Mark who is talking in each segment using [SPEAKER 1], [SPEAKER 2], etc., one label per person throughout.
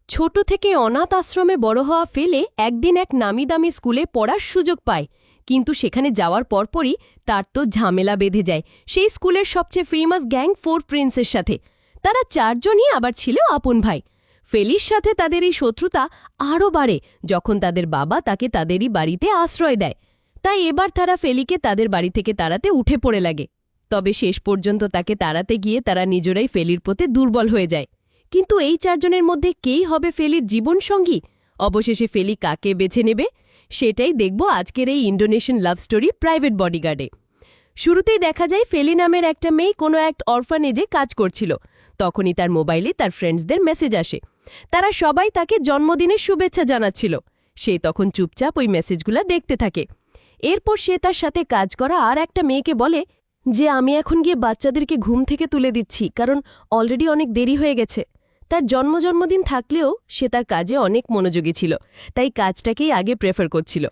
[SPEAKER 1] ছোট থেকে অনাথ আশ্রমে বড় হওয়া ফেলে একদিন এক নামিদামি স্কুলে পড়ার সুযোগ পায়, কিন্তু সেখানে যাওয়ার পরপরই তার তো ঝামেলা বেঁধে যায় সেই স্কুলের সবচেয়ে ফেমাস গ্যাং ফোর প্রিন্সের সাথে। তারা চারজনই আবার ছিল আপন ভাই। ফেলির সাথে তাদের এই শত্রুতা আরও বাড়ে যখন তাদের বাবা তাকে তাদেরই বাড়িতে আশ্রয় দেয়। তাই এবার তারা ফেলিকে তাদের বাড়ি থেকে তাড়াতে উঠে পড়ে লাগে। তবে শেষ পর্যন্ত তাকে তাড়াতে গিয়ে তারা নিজেরাই ফেলির প্রতি দুর্বল হয়ে যায়। কিন্তু এই চারজনের মধ্যে কেই হবে ফেলির জীবনসঙ্গী? অবশেষে ফেলি কাকে বেছে নেবে সেটাই দেখব আজকের এই ইন্ডোনেশিয়ান লাভ স্টোরি প্রাইভেট বডিগার্ডে। শুরুতেই দেখা যায় ফেলি নামের একটা মেয়ে কোনো এক অরফানেজে কাজ করছিল। তখনই তার মোবাইলে তার ফ্রেন্ডসদের মেসেজ আসে। তারা সবাই তাকে জন্মদিনের শুভেচ্ছা জানাচ্ছিল। সে তখন চুপচাপ ওই মেসেজগুলো দেখতে থাকে। এরপর সে তার সাথে কাজ করা আর একটা মেয়েকে বলে যে আমি এখন গিয়ে বাচ্চাদেরকে ঘুম থেকে তুলে দিচ্ছি, কারণ অলরেডি অনেক দেরি হয়ে গেছে। তার জন্মদিন থাকলেও সে তার কাজে অনেক মনোযোগী ছিল, তাই কাজটাকেই আগে প্রেফার করছিল।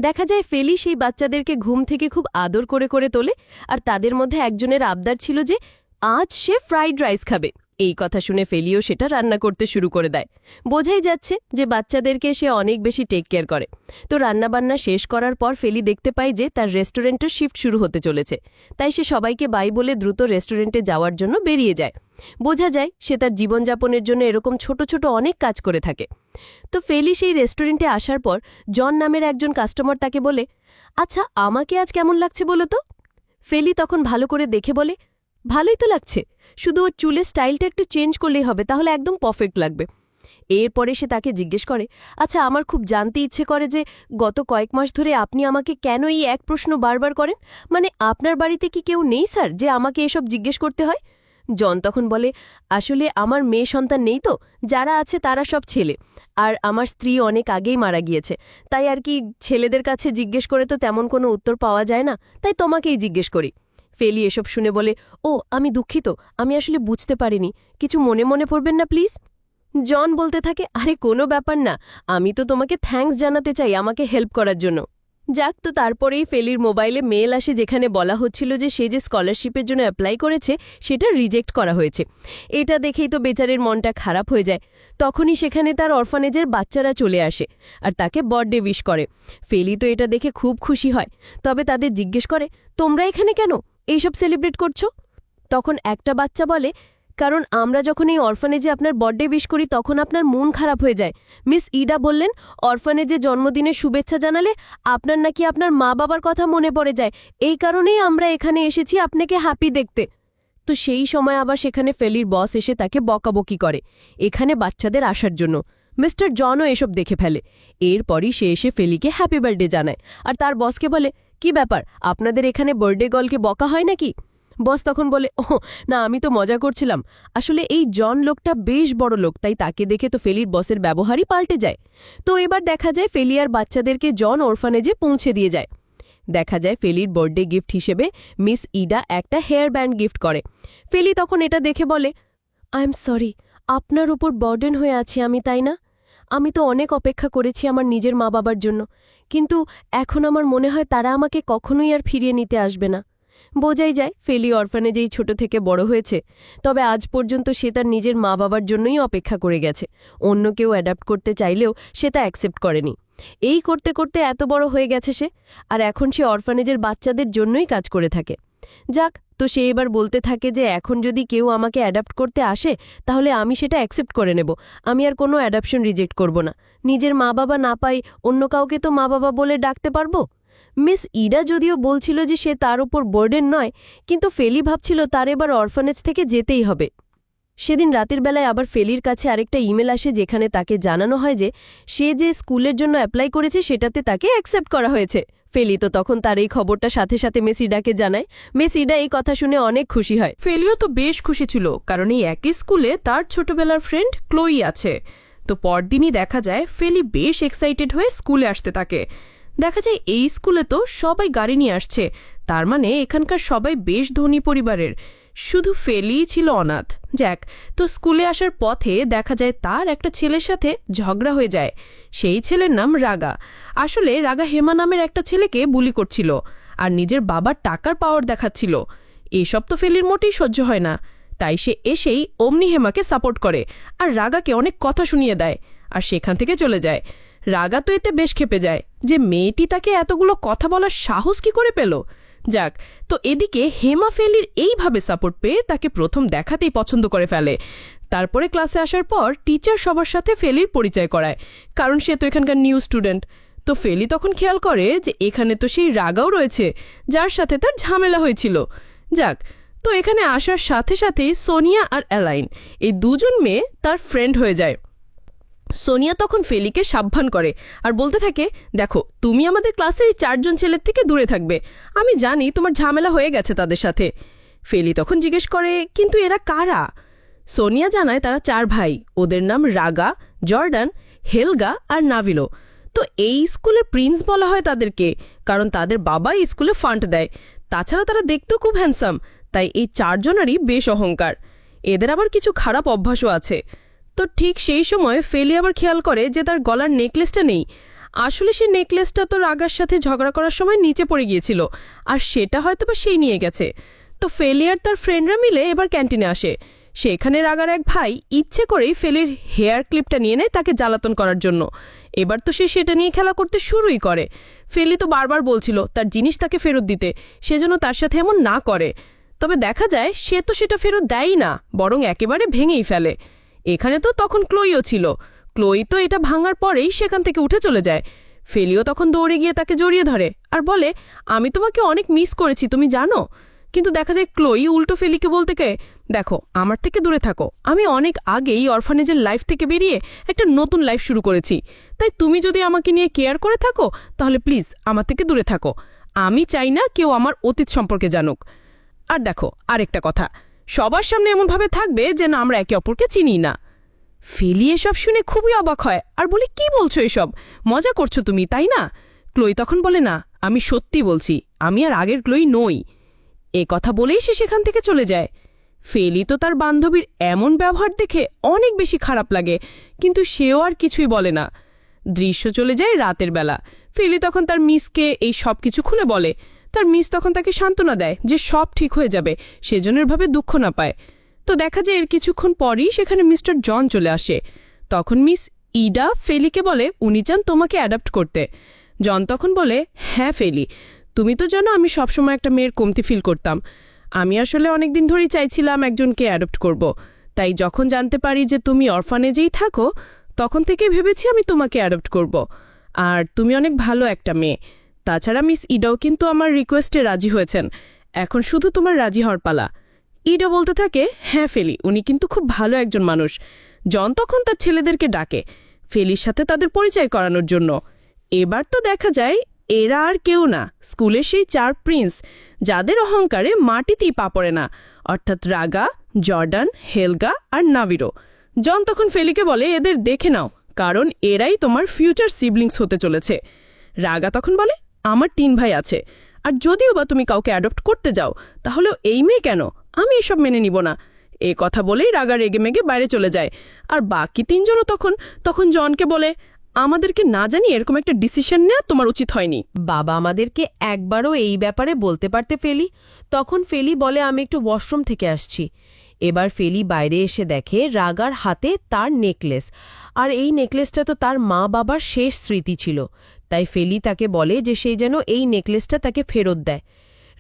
[SPEAKER 1] দেখা যায় ফেলি সেই বাচ্চাদেরকে ঘুম থেকে খুব আদর করে করে তোলে, আর তাদের মধ্যে একজনের আবদার ছিল যে আজ সে ফ্রাইড রাইস খাবে। এই কথা শুনে ফেলিও সেটা রান্না করতে শুরু করে দেয়। বোঝাই যাচ্ছে যে বাচ্চাদেরকে সে অনেক বেশি টেক কেয়ার করে। তো রান্নাবান্না শেষ করার পর ফেলি দেখতে পায় যে তার রেস্টুরেন্টের শিফট শুরু হতে চলেছে। তাই সে সবাইকে বাই বলে দ্রুত রেস্টুরেন্টে যাওয়ার জন্য বেরিয়ে যায়। বোঝা যায় সে তার জীবনযাপনের জন্য এরকম ছোট ছোট অনেক কাজ করে থাকে। তো ফেলি সেই রেস্টুরেন্টে আসার পর জন নামের একজন কাস্টমার তাকে বলে, আচ্ছা আমাকে আজ কেমন লাগছে বলো তো? ফেলি তখন ভালো করে দেখে বলে, ভালোই তো লাগছে, শুধু ওর চুলের স্টাইলটা একটু চেঞ্জ করলেই হবে, তাহলে একদম পারফেক্ট লাগবে। এরপরে সে তাকে জিজ্ঞেস করে, আচ্ছা আমার খুব জানতে ইচ্ছে করে যে গত কয়েক মাস ধরে আপনি আমাকে কেন এই এক প্রশ্ন বারবার করেন? মানে আপনার বাড়িতে কি কেউ নেই স্যার যে আমাকে এসব জিজ্ঞেস করতে হয়? জন তখন বলে, আসলে আমার মেয়ে সন্তান নেই, তো যারা আছে তারা সব ছেলে, আর আমার স্ত্রী অনেক আগেই মারা গিয়েছে। তাই আর কি ছেলেদের কাছে জিজ্ঞেস করে তো তেমন কোনো উত্তর পাওয়া যায় না, তাই তোমাকেই জিজ্ঞেস করি। ফেলি এসব শুনে বলে, ও আমি দুঃখিত, আমি আসলে বুঝতে পারিনি, কিছু মনে পড়বেন না প্লিজ। জন বলতে থাকে, আরে কোনো ব্যাপার না, আমি তো তোমাকে থ্যাঙ্কস জানাতে চাই আমাকে হেল্প করার জন্য। যাক, তো তারপরেই ফেলির মোবাইলে মেল আসে যেখানে বলা হচ্ছিল যে সে যে স্কলারশিপের জন্য অ্যাপ্লাই করেছে সেটা রিজেক্ট করা হয়েছে। এটা দেখেই তো বেচারের মনটা খারাপ হয়ে যায়। তখনই সেখানে তার অরফানেজের বাচ্চারা চলে আসে আর তাকে বার্থডে উইশ করে। ফেলি তো এটা দেখে খুব খুশি হয়, তবে তাদের জিজ্ঞেস করে, তোমরা এখানে কেন এইসব সেলিব্রেট করছো? তখন একটা বাচ্চা বলে, কারণ আমরা যখন এই অরফানেজে আপনার বার্থডে উইশ করি তখন আপনার মন খারাপ হয়ে যায়। মিস ইডা বললেন অরফানেজে জন্মদিনের শুভেচ্ছা জানালে আপনার নাকি আপনার মা বাবার কথা মনে পড়ে যায়, এই কারণেই আমরা এখানে এসেছি আপনাকে হ্যাপি দেখতে। তো সেই সময় আবার সেখানে ফেলির বস এসে তাকে বকাবকি করে এখানে বাচ্চাদের আসার জন্য। মিস্টার জনও এসব দেখে ফেলে। এরপরই সে এসে ফেলিকে হ্যাপি বার্থডে জানায়, আর তার বসকে বলে, কি ব্যাপার, আপনাদের এখানে বার্থডে গার্লকে বকা হয় নাকি? বস তখন বলে, ও না, আমি তো মজা করছিলাম, আসলে এই জন লোকটা বেশ বড় লোক, তাই তাকে দেখে তো ফেলির বসের ব্যবহারই পাল্টে যায়। তো এবার দেখা যায় ফেলি আর বাচ্চাদেরকে জন অরফানেজে পৌঁছে দিয়ে যায়। দেখা যায় ফেলির বার্থডে গিফট হিসেবে মিস ইডা একটা হেয়ার ব্যান্ড গিফট করে। ফেলি তখন এটা দেখে বলে, আই এম সরি, আপনার উপর বার্ডেন হয়ে আছি আমি, তাই না? আমি তো অনেক অপেক্ষা করেছি আমার নিজের মা বাবার জন্য, কিন্তু এখন আমার মনে হয় তারা আমাকে কখনোই আর ফিরিয়ে নিতে আসবে না। বোঝাই যায় ফেলি অরফানেজেই ছোট থেকে বড় হয়েছে, তবে আজ পর্যন্ত সে তার নিজের মা বাবার জন্যই অপেক্ষা করে গেছে। অন্য কেউ অ্যাডাপ্ট করতে চাইলেও সে তা অ্যাকসেপ্ট করেনি। এই করতে করতে এত বড় হয়ে গেছে সে, আর এখন সে অরফানেজের বাচ্চাদের জন্যই কাজ করে থাকে। যাক, তো সে এবার বলতে থাকে যে এখন যদি কেউ আমাকে অ্যাডাপ্ট করতে আসে তাহলে আমি সেটা অ্যাকসেপ্ট করে নেব, আমি আর কোনো অ্যাডাপশন রিজেক্ট করব না। নিজের মা বাবা না পাই অন্য কাউকে তো মা বাবা বলে ডাকতে পারবো। মিস ইডা যদিও বলছিল যে সে তার উপর বার্ডেন নয়, কিন্তু ফেলি ভাবছিল তার এবার অরফানেজ থেকে যেতেই হবে। সেদিন রাতের বেলায় আবার ফেলির কাছে আরেকটা ইমেল আসে যেখানে তাকে জানানো হয় যে সে যে স্কুলের জন্য অ্যাপ্লাই করেছে সেটাতে তাকে অ্যাকসেপ্ট করা হয়েছে। ফেলি তো তখন তার এই খবরটা সাথে সাথে মিস ইডাকে জানায়। মিস ইডা এই কথা শুনে অনেক খুশি হয়।
[SPEAKER 2] ফেলিও তো বেশ খুশি ছিল, কারণ এই একই স্কুলে তার ছোটবেলার ফ্রেন্ড ক্লোই আছে। তো পরদিনই দেখা যায় ফেলি বেশ এক্সাইটেড হয়ে স্কুলে আসতে থাকে। দেখা যায় এই স্কুলে তো সবাই গাড়ি নিয়ে আসছে, তার মানে এখানকার সবাই বেশ ধনী পরিবারের, শুধু ফেলিই ছিল অনাথ। জ্যাক তো স্কুলে আসার পথে দেখা যায় তার একটা ছেলের সাথে ঝগড়া হয়ে যায়। সেই ছেলের নাম রাগা। আসলে রাগা হেমা নামের একটা ছেলেকে বুলি করছিল আর নিজের বাবার টাকার পাওয়ার দেখাচ্ছিল। এসব তো ফেলির মোটেই সহ্য হয় না। তাই সে এসেই অমনি হেমাকে সাপোর্ট করে আর রাগাকে অনেক কথা শুনিয়ে দেয় আর সেখান থেকে চলে যায়। রাগা তো এতে বেশ ক্ষেপে যায় যে মেয়েটি তাকে এতগুলো কথা বলার সাহস কি করে পেল। যাক, তো এদিকে হেমা ফেলির এইভাবে সাপোর্ট পেয়ে তাকে প্রথম দেখাতেই পছন্দ করে ফেলে। তারপরে ক্লাসে আসার পর টিচার সবার সাথে ফেলির পরিচয় করায়, কারণ সে তো এখানকার নিউ স্টুডেন্ট। তো ফেলি তখন খেয়াল করে যে এখানে তো সেই রাগাও রয়েছে যার সাথে তার ঝামেলা হয়েছিল। যাক, তো এখানে আসার সাথে সাথেই সোনিয়া আর অ্যালাইন এই দুজন মেয়ে তার ফ্রেন্ড হয়ে যায়। সোনিয়া তখন ফেলিকে সাবধান করে আর বলতে থাকে, দেখো তুমি আমাদের ক্লাসের এই 4 জন ছেলের থেকে দূরে থাকবে, আমি জানি তোমার ঝামেলা হয়ে গেছে তাদের সাথে। ফেলি তখন জিজ্ঞেস করে, কিন্তু এরা কারা? সোনিয়া জানায় তারা 4 ভাই, ওদের নাম রাগা, জর্ডান, হেলগা আর নাভিলো। তো এই স্কুলের প্রিন্স বলা হয় তাদেরকে, কারণ তাদের বাবা এই স্কুলে ফান্ড দেয়। তাছাড়া তারা দেখতেও খুব হ্যান্ডসাম, তাই এই 4 জনেরই বেশ অহংকার। এদের আবার কিছু খারাপ অভ্যাসও আছে। তো ঠিক সেই সময় ফেলি আবার খেয়াল করে যে তার গলার নেকলেসটা নেই। আসলে সেই নেকলেসটা তো রাগার সাথে ঝগড়া করার সময় নিচে পড়ে গিয়েছিল, আর সেটা হয়তো বা সেই নিয়ে গেছে। তো ফেলি আর তার ফ্রেন্ডরা মিলে এবার ক্যান্টিনে আসে। সেখানে রাগার এক ভাই ইচ্ছে করেই ফেলির হেয়ার ক্লিপটা নিয়ে নেয় তাকে জ্বালাতন করার জন্য। এবার তো সে সেটা নিয়ে খেলা করতে শুরুই করে। ফেলি তো বারবার বলছিল তার জিনিস তাকে ফেরত দিতে, সেজন্য তার সাথে এমন না করে। তবে দেখা যায় সে তো সেটা ফেরত দেয়ই না, বরং একেবারে ভেঙেই ফেলে। এখানে তো তখন ক্লোইও ছিল। ক্লোই তো এটা ভাঙার পরেই সেখান থেকে উঠে চলে যায়। ফেলিও তখন দৌড়ে গিয়ে তাকে জড়িয়ে ধরে আর বলে, আমি তোমাকে অনেক মিস করেছি, তুমি জানো। কিন্তু দেখা যায় ক্লোই উল্টো ফেলিকে বলতে কে, দেখো আমার থেকে দূরে থাকো, আমি অনেক আগেই অরফানেজের লাইফ থেকে বেরিয়ে একটা নতুন লাইফ শুরু করেছি, তাই তুমি যদি আমাকে নিয়ে কেয়ার করে থাকো তাহলে প্লিজ আমার থেকে দূরে থাকো। আমি চাই না কেউ আমার অতীত সম্পর্কে জানুক। আর দেখো আরেকটা কথা, সবার সামনে এমনভাবে থাকবে যেন আমরা একে অপরকে চিনি না। ফেলি এসব শুনে খুবই অবাক হয় আর বলে, কি বলছো এসব, মজা করছো তুমি তাই না? ক্লোই তখন বলে, না আমি সত্যি বলছি, আমি আর আগের ক্লোই নই। এ কথা বলেই সে সেখান থেকে চলে যায়। ফেলি তো তার বান্ধবীর এমন ব্যবহার দেখে অনেক বেশি খারাপ লাগে, কিন্তু সেও আর কিছুই বলে না। দৃশ্য চলে যায় রাতের বেলা। ফেলি তখন তার মিসকে এই সব কিছু খুলে বলে। তার মিস তখন তাকে সান্ত্বনা দেয় যে সব ঠিক হয়ে যাবে, সেজনের ভাবে দুঃখ না পায়। তো দেখা যায় এর কিছুক্ষণ পরই সেখানে মিস্টার জন চলে আসে। তখন মিস ইডা ফেলিকে বলে উনি চান তোমাকে অ্যাডাপ্ট করতে। জন তখন বলে, হ্যাঁ ফেলি, তুমি তো জানো আমি সবসময় একটা মেয়ের কমতি ফিল করতাম। আমি আসলে অনেক দিন ধরেই চাইছিলাম একজনকে অ্যাডপ্ট করব। তাই যখন জানতে পারি যে তুমি অরফানেজেই থাকো, তখন থেকে ভেবেছি আমি তোমাকে অ্যাডপ্ট করব। আর তুমি অনেক ভালো একটা মেয়ে। তাছাড়া মিস ইডাও কিন্তু আমার রিকোয়েস্টে রাজি হয়েছেন, এখন শুধু তোমার রাজি হওয়ার পালা। ইডা বলতে থাকে, হ্যাঁ ফেলি, উনি কিন্তু খুব ভালো একজন মানুষ। জন তখন তার ছেলেদেরকে ডাকে ফেলির সাথে তাদের পরিচয় করানোর জন্য। এবার তো দেখা যায় এরা আর কেউ না, স্কুলের সেই 4 প্রিন্স, যাদের অহংকারে মাটিতেই পা পড়ে না, অর্থাৎ রাগা, জর্ডান, হেলগা আর নাভিরো। জন তখন ফেলিকে বলে, এদের দেখে নাও, কারণ এরাই তোমার ফিউচার সিবলিংস হতে চলেছে। রাগা তখন বলে, আমার 3 ভাই আছে, আর যদিও বা তুমি কাউকে অ্যাডপ্ট করতে যাও তাহলেও এই মেয়ে কেন, আমি এসব মেনে নিব না। এ কথা বলেই রাগা রেগে মেগে বাইরে চলে যায়। আর বাকি 3 জনও তখন জনকে বলে, আমাদেরকে না জানি এরকম একটা ডিসিশন নেওয়া তোমার উচিত হয়নি।
[SPEAKER 1] বাবা আমাদেরকে একবারও এই ব্যাপারে বলতে পারতে ফেলি। তখন ফেলি বলে, আমি একটু ওয়াশরুম থেকে আসছি। এবার ফেলি বাইরে এসে দেখে রাগার হাতে তার নেকলেস, আর এই নেকলেসটা তো তার মা বাবার শেষ স্মৃতি ছিল। তাই ফেলি তাকে বলে যে সে যেন এই নেকলেসটা তাকে ফেরত দেয়।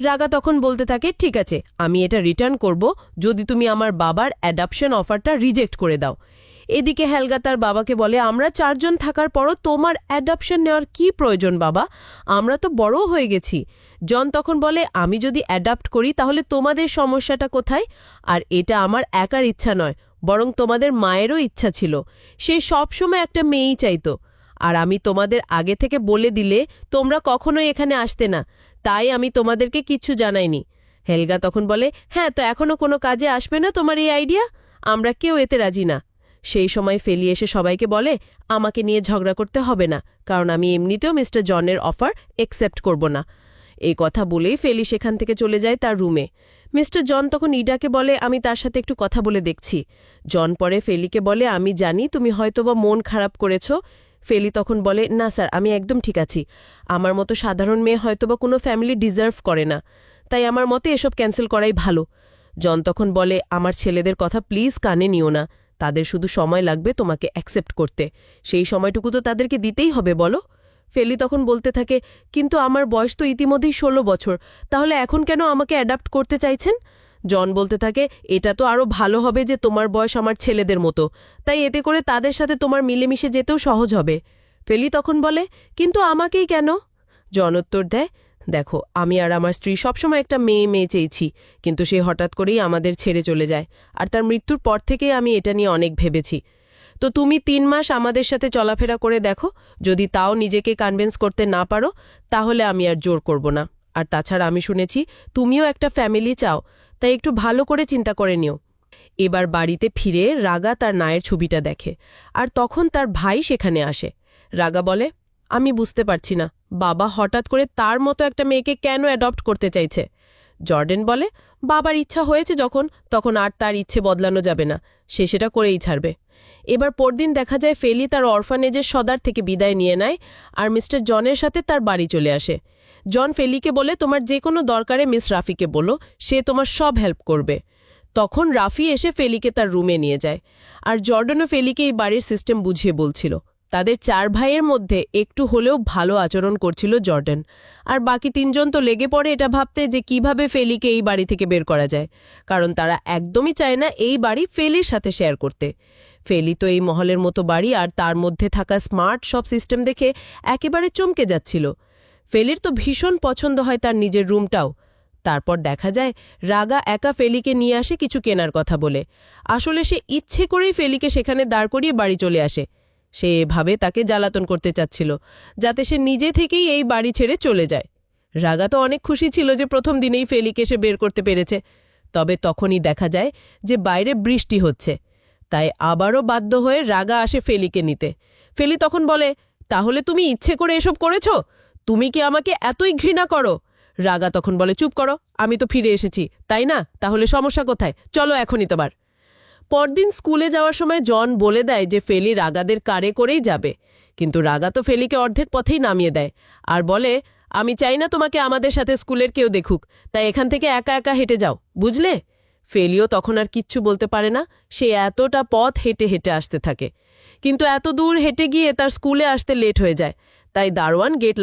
[SPEAKER 1] রাগা তখন বলতে থাকে, ঠিক আছে আমি এটা রিটার্ন করব যদি তুমি আমার বাবার অ্যাডাপশন অফারটা রিজেক্ট করে দাও। এদিকে হেলগা তার বাবাকে বলে, আমরা 4 জন থাকার পরও তোমার অ্যাডাপশন নেওয়ার কি প্রয়োজন বাবা, আমরা তো বড় হয়ে গেছি। জন তখন বলে, আমি যদি অ্যাডাপ্ট করি তাহলে তোমাদের সমস্যাটা কোথায়? আর এটা আমার একার ইচ্ছা নয়, বরং তোমাদের মায়েরও ইচ্ছা ছিল। সে সবসময় একটা মেয়েই চাইতো। আর আমি তোমাদের আগে থেকে বলে দিলে তোমরা কখনোই এখানে আসতে না, তাই আমি তোমাদেরকে কিচ্ছু জানাইনি। হেলগা তখন বলে, হ্যাঁ তো এখনও কোনো কাজে আসবে না তোমার এই আইডিয়া, আমরা কেউ এতে রাজি না। সেই সময় ফেলি এসে সবাইকে বলে, আমাকে নিয়ে ঝগড়া করতে হবে না, কারণ আমি এমনিতেও মিস্টার জনের অফার অ্যাকসেপ্ট করব না। এই কথা বলেই ফেলি সেখান থেকে চলে যায় তার রুমে। মিস্টার জন তখন ইডাকে বলে, আমি তার সাথে একটু কথা বলে দেখছি। জন পরে ফেলিকে বলে, আমি জানি তুমি হয়তোবা মন খারাপ করেছ। ফেলি তখন বলে, না স্যার আমি একদম ঠিক আছি, আমার মতো সাধারণ মেয়ে হয়তোবা কোনো ফ্যামিলি ডিজার্ভ করে না, তাই আমার মতে এসব ক্যান্সেল করাই ভালো। জন তখন বলে, আমার ছেলেদের কথা প্লিজ কানে নিও না, তাদের শুধু সময় লাগবে তোমাকে অ্যাকসেপ্ট করতে, সেই সময়টুকু তো তাদেরকে দিতেই হবে বলো। ফেলি তখন বলতে থাকে, কিন্তু আমার বয়স তো ইতিমধ্যেই 16 বছর, তাহলে এখন কেন আমাকে অ্যাডাপ্ট করতে চাইছেন? জন বলতে থাকে, এটা তো আরও ভালো হবে যে তোমার বয়স আমার ছেলেদের মতো, তাই এতে করে তাদের সাথে তোমার মিলেমিশে যেতেও সহজ হবে। ফেলি তখন বলে, কিন্তু আমাকেই কেন? জন উত্তর দেয়, দেখো, আমি আর আমার স্ত্রী সবসময় একটা মেয়ে চেয়েছি, কিন্তু সে হঠাৎ করেই আমাদের ছেড়ে চলে যায়, আর তার মৃত্যুর পর থেকেই আমি এটা নিয়ে অনেক ভেবেছি। তো তুমি 3 মাস আমাদের সাথে চলাফেরা করে দেখো, যদি তাও নিজেকে কনভিন্স করতে না পারো তাহলে আমি আর জোর করব না। আর তাছাড়া আমি শুনেছি তুমিও একটা ফ্যামিলি চাও, তাই একটু ভালো করে চিন্তা করে নিও। এবার বাড়িতে ফিরে রাগা তার নায়ের ছবিটা দেখে, আর তখন তার ভাই সেখানে আসে। রাগা বলে, আমি বুঝতে পারছি না বাবা হঠাৎ করে তার মতো একটা মেয়েকে কেন অ্যাডপ্ট করতে চাইছে। জর্ডেন বলে, বাবার ইচ্ছা হয়েছে যখন, তখন আর তার ইচ্ছে বদলানো যাবে না, সে সেটা করেই ছাড়বে। এবার পরদিন দেখা যায় ফেলি তার অরফানেজের সদার থেকে বিদায় নিয়ে নেয় আর মিস্টার জনের সাথে তার বাড়ি চলে আসে। জন ফেলিকে বলে, তোমার যে কোনো দরকারে মিস রাফিকে বলো, সে তোমার সব হেল্প করবে। তখন রাফি এসে ফেলিকে তার রুমে নিয়ে যায়, আর জর্ডনও ফেলিকে এই বাড়ির সিস্টেম বুঝিয়ে বলছিল। তাদের 4 ভাইয়ের মধ্যে একটু হলেও ভালো আচরণ করছিল জর্ডন, আর বাকি 3 জন তো লেগে পড়ে এটা ভাবতে যে কিভাবে ফেলিকে এই বাড়ি থেকে বের করা যায়, কারণ তারা একদমই চায় না এই বাড়ি ফেলির সাথে শেয়ার করতে। ফেলি তো এই মহলের মতো বাড়ি আর তার মধ্যে থাকা স্মার্ট সব সিস্টেম দেখে একেবারে চমকে যাচ্ছিল। ফেলির তো ভীষণ পছন্দ হয় তার নিজের রুমটাও। তারপর দেখা যায় রাগা একা ফেলিকে নিয়ে আসে কিছু কেনার কথা বলে। আসলে সে ইচ্ছে করেই ফেলিকে সেখানে দাঁড় করিয়ে বাড়ি চলে আসে। সে এভাবে তাকে জ্বালাতন করতে চাচ্ছিল, যাতে সে নিজে থেকেই এই বাড়ি ছেড়ে চলে যায়। রাগা তো অনেক খুশি ছিল যে প্রথম দিনেই ফেলিকে সে বের করতে পেরেছে। তবে তখনই দেখা যায় যে বাইরে বৃষ্টি হচ্ছে, তাই আবারও বাধ্য হয়ে রাগা আসে ফেলিকে নিতে। ফেলি তখন বলে, তাহলে তুমি ইচ্ছে করে এসব করেছ? তুমি কি আমাকে এতই ঘৃণা করো? রাগা তখন বলে, চুপ করো, আমি তো ফিরে এসেছি, তাই না? তাহলে সমস্যা কোথায়? চলো এখনই তোমার। পরদিন স্কুলে যাওয়ার সময় জন বলে দেয় যে ফেলি রাগাদের কারে করেই যাবে, কিন্তু রাগা তো ফেলিকে অর্ধেক পথেই নামিয়ে দেয় আর বলে, আমি চাই না তোমাকে আমাদের সাথে স্কুলের কেউ দেখুক, তাই এখান থেকে একা একা হেঁটে যাও, বুঝলে? ফেলিও তখন আর কিচ্ছু বলতে পারে না, সে এতটা পথ হেঁটে হেঁটে আসতে থাকে। কিন্তু এত দূর হেঁটে গিয়ে তার স্কুলে আসতে লেট হয়ে যায়, তাই দারোয়ান গেট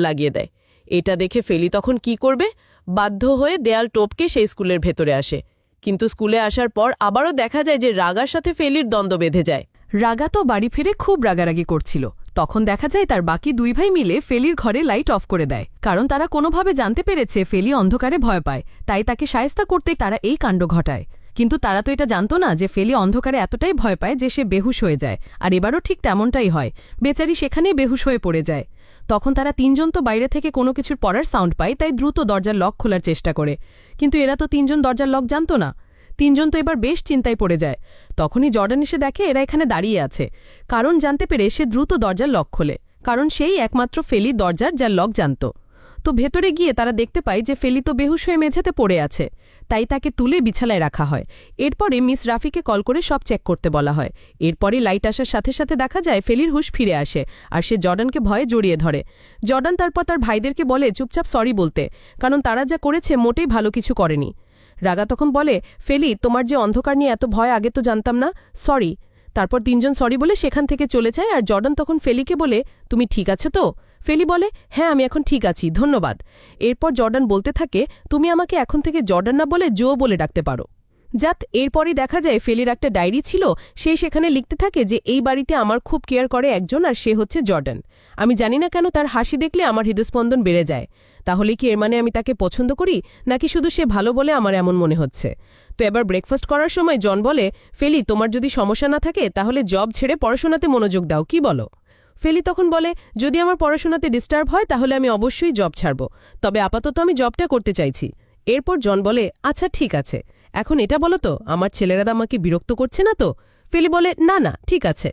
[SPEAKER 1] লাগিয়ে দেয়। এটা দেখে ফেলি তখন কি করবে? বাধ্য হয়ে দেয়াল টপকে সেই স্কুলের ভেতরে আসে। কিন্তু স্কুলে আসার পর আবারও দেখা যায় যে রাগার সাথে ফেলির দ্বন্দ্ব বেঁধে যায়।
[SPEAKER 2] রাগা তো বাড়ি ফিরে খুব রাগারাগি করছিল। তখন দেখা যায় তার বাকি 2 ভাই মিলে ফেলির ঘরে লাইট অফ করে দেয়, কারণ তারা কোনোভাবে জানতে পেরেছে ফেলি অন্ধকারে ভয় পায়, তাই তাকে শায়েস্তা করতে তারা এই কাণ্ড ঘটায়। কিন্তু তারা তো এটা জানত না যে ফেলি অন্ধকারে এতটাই ভয় পায় যে সে বেহুশ হয়ে যায়, আর এবারও ঠিক তেমনটাই হয়। বেচারি সেখানেই বেহুশ হয়ে পড়ে যায়। তখন তারা 3 জন তো বাইরে থেকে কোনো কিছুর পড়ার সাউন্ড পায়, তাই দ্রুত দরজার লক খোলার চেষ্টা করে। কিন্তু এরা তো 3 জন দরজার লক জানত না। 3 জন তো এবার বেশ চিন্তায় পড়ে যায়। তখনই জর্ডান এসে দেখে এরা এখানে দাঁড়িয়ে আছে। কারণ জানতে পেরে সে দ্রুত দরজার লক খোলে, কারণ সেই একমাত্র ফেলি দরজার যার লক জানত। তো ভেতরে গিয়ে তারা দেখতে পায় যে ফেলি তো বেহুশ হয়ে মেঝেতে পড়ে আছে, তাই তাকে তুলে বিছানায় রাখা হয়। এরপরে মিস রাফিকে কল করে সব চেক করতে বলা হয়। এরপরে লাইট আসার সাথে সাথে দেখা যায় ফেলির হুঁশ ফিরে আসে, আর সে জর্ডানকে ভয়ে জড়িয়ে ধরে। জর্ডান তারপর তার ভাইদেরকে বলে চুপচাপ সরি বলতে, কারণ তারা যা করেছে মোটেই ভালো কিছু করেনি। রাগা তখন বলে, ফেলি, তোমার যে অন্ধকার নিয়ে এত ভয় আগে তো জানতাম না, সরি। তারপর 3 জন সরি বলে সেখান থেকে চলে যায়, আর জর্ডান তখন ফেলিকে বলে, তুমি ঠিক আছে তো? ফেলি বলে, হ্যাঁ আমি এখন ঠিক আছি, ধন্যবাদ। এরপর জর্ডান বলতে থাকে, তুমি আমাকে এখন থেকে জর্ডান না বলে জো বলে ডাকতে পারো। যাত এরপরই দেখা যায় ফেলির একটা ডায়েরি ছিল, সে সেখানে লিখতে থাকে যে এই বাড়িতে আমার খুব কেয়ার করে একজন, আর সে হচ্ছে জর্ডান। আমি জানি না কেন তার হাসি দেখলে আমার হৃদস্পন্দন বেড়ে যায়। তাহলে কি এর মানে আমি তাকে পছন্দ করি, নাকি শুধু সে ভালো বলে আমার এমন মনে হচ্ছে? তো এবার ব্রেকফাস্ট করার সময় জন বলে, ফেলি, তোমার যদি সমস্যা না থাকে তাহলে জব ছেড়ে পড়াশোনাতে মনোযোগ দাও, কি বলো? ফেলি তখন বলে, যদি আমার পড়াশোনাতে ডিস্টার্ব হয় তাহলে আমি অবশ্যই জব ছাড়ব, তবে আপাতত আমি জবটা করতে চাইছি। এরপর জন বলে, আচ্ছা ঠিক আছে, এখন এটা বলো তো, আমার ছেলেরা আমাকে বিরক্ত করছে না তো? ফেলি বলে, না না, ঠিক আছে।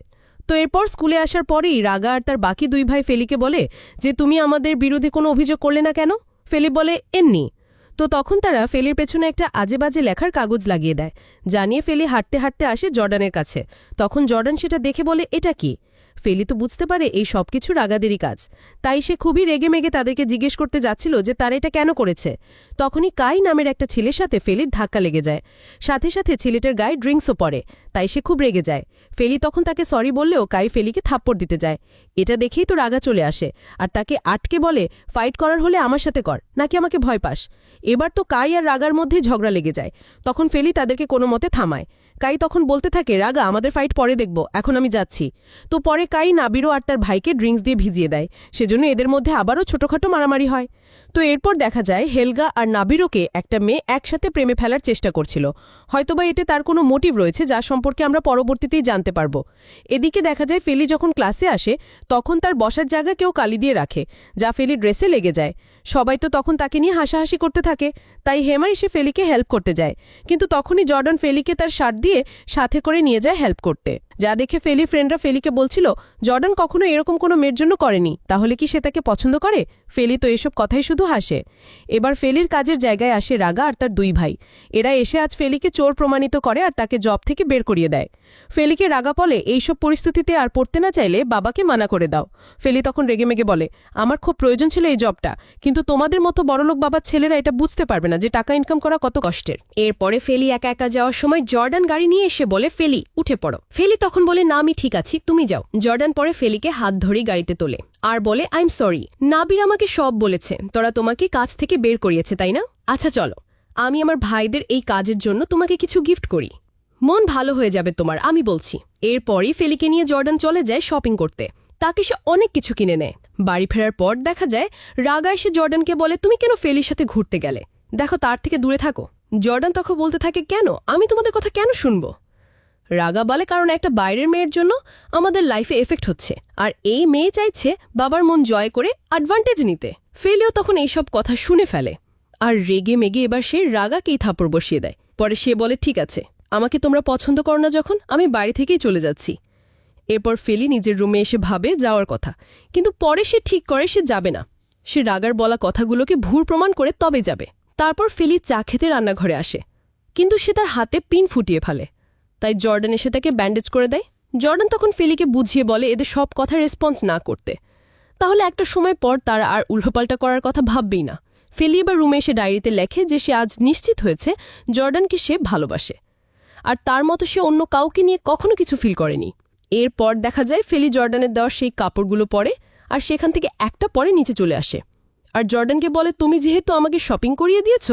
[SPEAKER 2] তো এরপর স্কুলে আসার পরেই রাগা আর তার বাকি 2 ভাই ফেলিকে বলে যে তুমি আমাদের বিরুদ্ধে কোনো অভিযোগ করলে না কেন? ফেলি বলে, এমনি। তো তখন তারা ফেলির পেছনে একটা আজে বাজে লেখার কাগজ লাগিয়ে দেয়, জানিয়ে ফেলি হাঁটতে হাঁটতে আসে জর্ডানের কাছে। তখন জর্ডান সেটা দেখে বলে, এটা কি?
[SPEAKER 1] ফেলি তো বুঝতে পারে এই সবকিছু রাগাদেরই কাজ, তাই সে খুবই রেগেমেগে তাদেরকে জিজ্ঞেস করতে যাচ্ছিল যে তারা এটা কেন করেছে। তখনই কাই নামের একটা ছেলের সাথে ফেলির ধাক্কা লেগে যায়, সাথে সাথে ছেলেটার গায়ে ড্রিঙ্কসও পড়ে, তাই সে খুব রেগে যায়। ফেলি তখন তাকে সরি বললেও কাই ফেলিকে থাপ্পড় দিতে যায়। এটা দেখেই তো রাগা চলে আসে, আর তাকে আটকে বলে, ফাইট করার হলে আমার সাথে কর, নাকি আমাকে ভয় পাস। এবার তো কাই আর রাগার মধ্যেই ঝগড়া লেগে যায়। তখন ফেলি তাদেরকে কোনো মতে থামায়। কাই তখন বলতে থাকে, রাগা, আমাদের ফাইট পরে দেখব, এখন আমি যাচ্ছি। তো পরে কাই নাবিরো আর তার ভাইকে ড্রিঙ্কস দিয়ে ভিজিয়ে দেয়, সেজন্য এদের মধ্যে আবারও ছোটখাটো মারামারি হয়। তো এরপর দেখা যায় হেলগা আর নাবিরোকে একটা মেয়ে একসাথে প্রেমে ফেলার চেষ্টা করছিল। হয়তোবা এতে তার কোনো মোটিভ রয়েছে, যা সম্পর্কে আমরা পরবর্তীতেই জানতে পারব। এদিকে দেখা যায় ফেলি যখন ক্লাসে আসে তখন তার বসার জায়গা কেউ কালি দিয়ে রাখে, যা ফেলি ড্রেসে লেগে যায়। সবাই তো তখন তাকে নিয়ে হাসাহাসি করতে থাকে, তাই হেমার এসে ফেলিকে হেল্প করতে যায়। কিন্তু তখনই জর্ডান ফেলিকে তার শার্ট দিয়ে সাথে করে নিয়ে যায় হেল্প করতে, যা দেখে ফেলি ফ্রেন্ডরা ফেলিকে বলছিল জর্ডান কখনো এরকম কোনো মেয়ের জন্য করেনি, তাহলে কি সে তাকে পছন্দ করে? ফেলি তো এসব কথাই শুধু হাসে। এবার ফেলির কাজের জায়গায় আসে রাগা আর তার দুই ভাই। এরা এসে আজ ফেলিকে চোর প্রমাণিত করে আর তাকে জব থেকে বের করিয়ে দেয়। ফেলিকে রাগা বলে, এইসব পরিস্থিতিতে আর পড়তে না চাইলে বাবাকে মানা করে দাও। ফেলি তখন রেগেমেগে বলে, আমার খুব প্রয়োজন ছিল এই জবটা, কিন্তু তোমাদের মতো বড়লোক বাবার ছেলেরা এটা বুঝতে পারবে না যে টাকা ইনকাম করা কত কষ্টের। এরপরে ফেলি একা একা যাওয়ার সময় জর্ডান গাড়ি নিয়ে এসে বলে, ফেলি উঠে পড়ো। ফেলি তখন বলে, না আমি ঠিক আছি, তুমি যাও। জর্ডান পরে ফেলিকে হাত ধরেই গাড়িতে তোলে আর বলে, আই এম সরি, নাবির আমাকে সব বলেছে, তোরা তোমাকে কাজ থেকে বের করিয়েছে তাই না? আচ্ছা চলো, আমি আমার ভাইদের এই কাজের জন্য তোমাকে কিছু গিফট করি, মন ভালো হয়ে যাবে তোমার, আমি বলছি। এরপরই ফেলিকে নিয়ে জর্ডান চলে যায় শপিং করতে। তাকে সে অনেক কিছু কিনে নেয়। বাড়ি ফেরার পর দেখা যায় রাগা এসে জর্ডানকে বলে, তুমি কেন ফেলির সাথে ঘুরতে গেলে? দেখো তার থেকে দূরে থাকো। জর্ডান তখন বলতে থাকে, কেন, আমি তোমাদের কথা কেন শুনবো? রাগা বলে, কারণ একটা বাইরের মেয়ের জন্য আমাদের লাইফে এফেক্ট হচ্ছে, আর এই মেয়ে চাইছে বাবার মন জয় করে অ্যাডভান্টেজ নিতে। ফেলিও তখন এইসব কথা শুনে ফেলে আর রেগে মেগে এবার সে রাগাকেই থাপড় বসিয়ে দেয়। পরে সে বলে, ঠিক আছে, আমাকে তোমরা পছন্দ করো না যখন, আমি বাড়ি থেকেই চলে যাচ্ছি। এরপর ফেলি নিজের রুমে এসে ভাবে যাওয়ার কথা, কিন্তু পরে সে ঠিক করে সে যাবে না। সে রাগার বলা কথাগুলোকে ভুল প্রমাণ করে তবে যাবে। তারপর ফেলি চা খেতে রান্নাঘরে আসে, কিন্তু সে তার হাতে পিন ফুটিয়ে ফেলে, তাই জর্ডান এসে তাকে ব্যান্ডেজ করে দেয়। জর্ডান তখন ফেলিকে বুঝিয়ে বলে এদের সব কথা রেসপন্স না করতে, তাহলে একটা সময় পর তারা আর উল্টোপাল্টা করার কথা ভাববেই না। ফেলি এবার রুমে এসে ডায়েরিতে লেখে যে সে আজ নিশ্চিত হয়েছে জর্ডানকে সে ভালোবাসে, আর তার মতো সে অন্য কাউকে নিয়ে কখনো কিছু ফিল করেনি। এরপর দেখা যায় ফেলি জর্ডানের দেওয়া সেই কাপড়গুলো পরে আর সেখান থেকে একটা পরে নিচে চলে আসে, আর জর্ডানকে বলে, তুমি যেহেতু আমাকে শপিং করিয়ে দিয়েছ,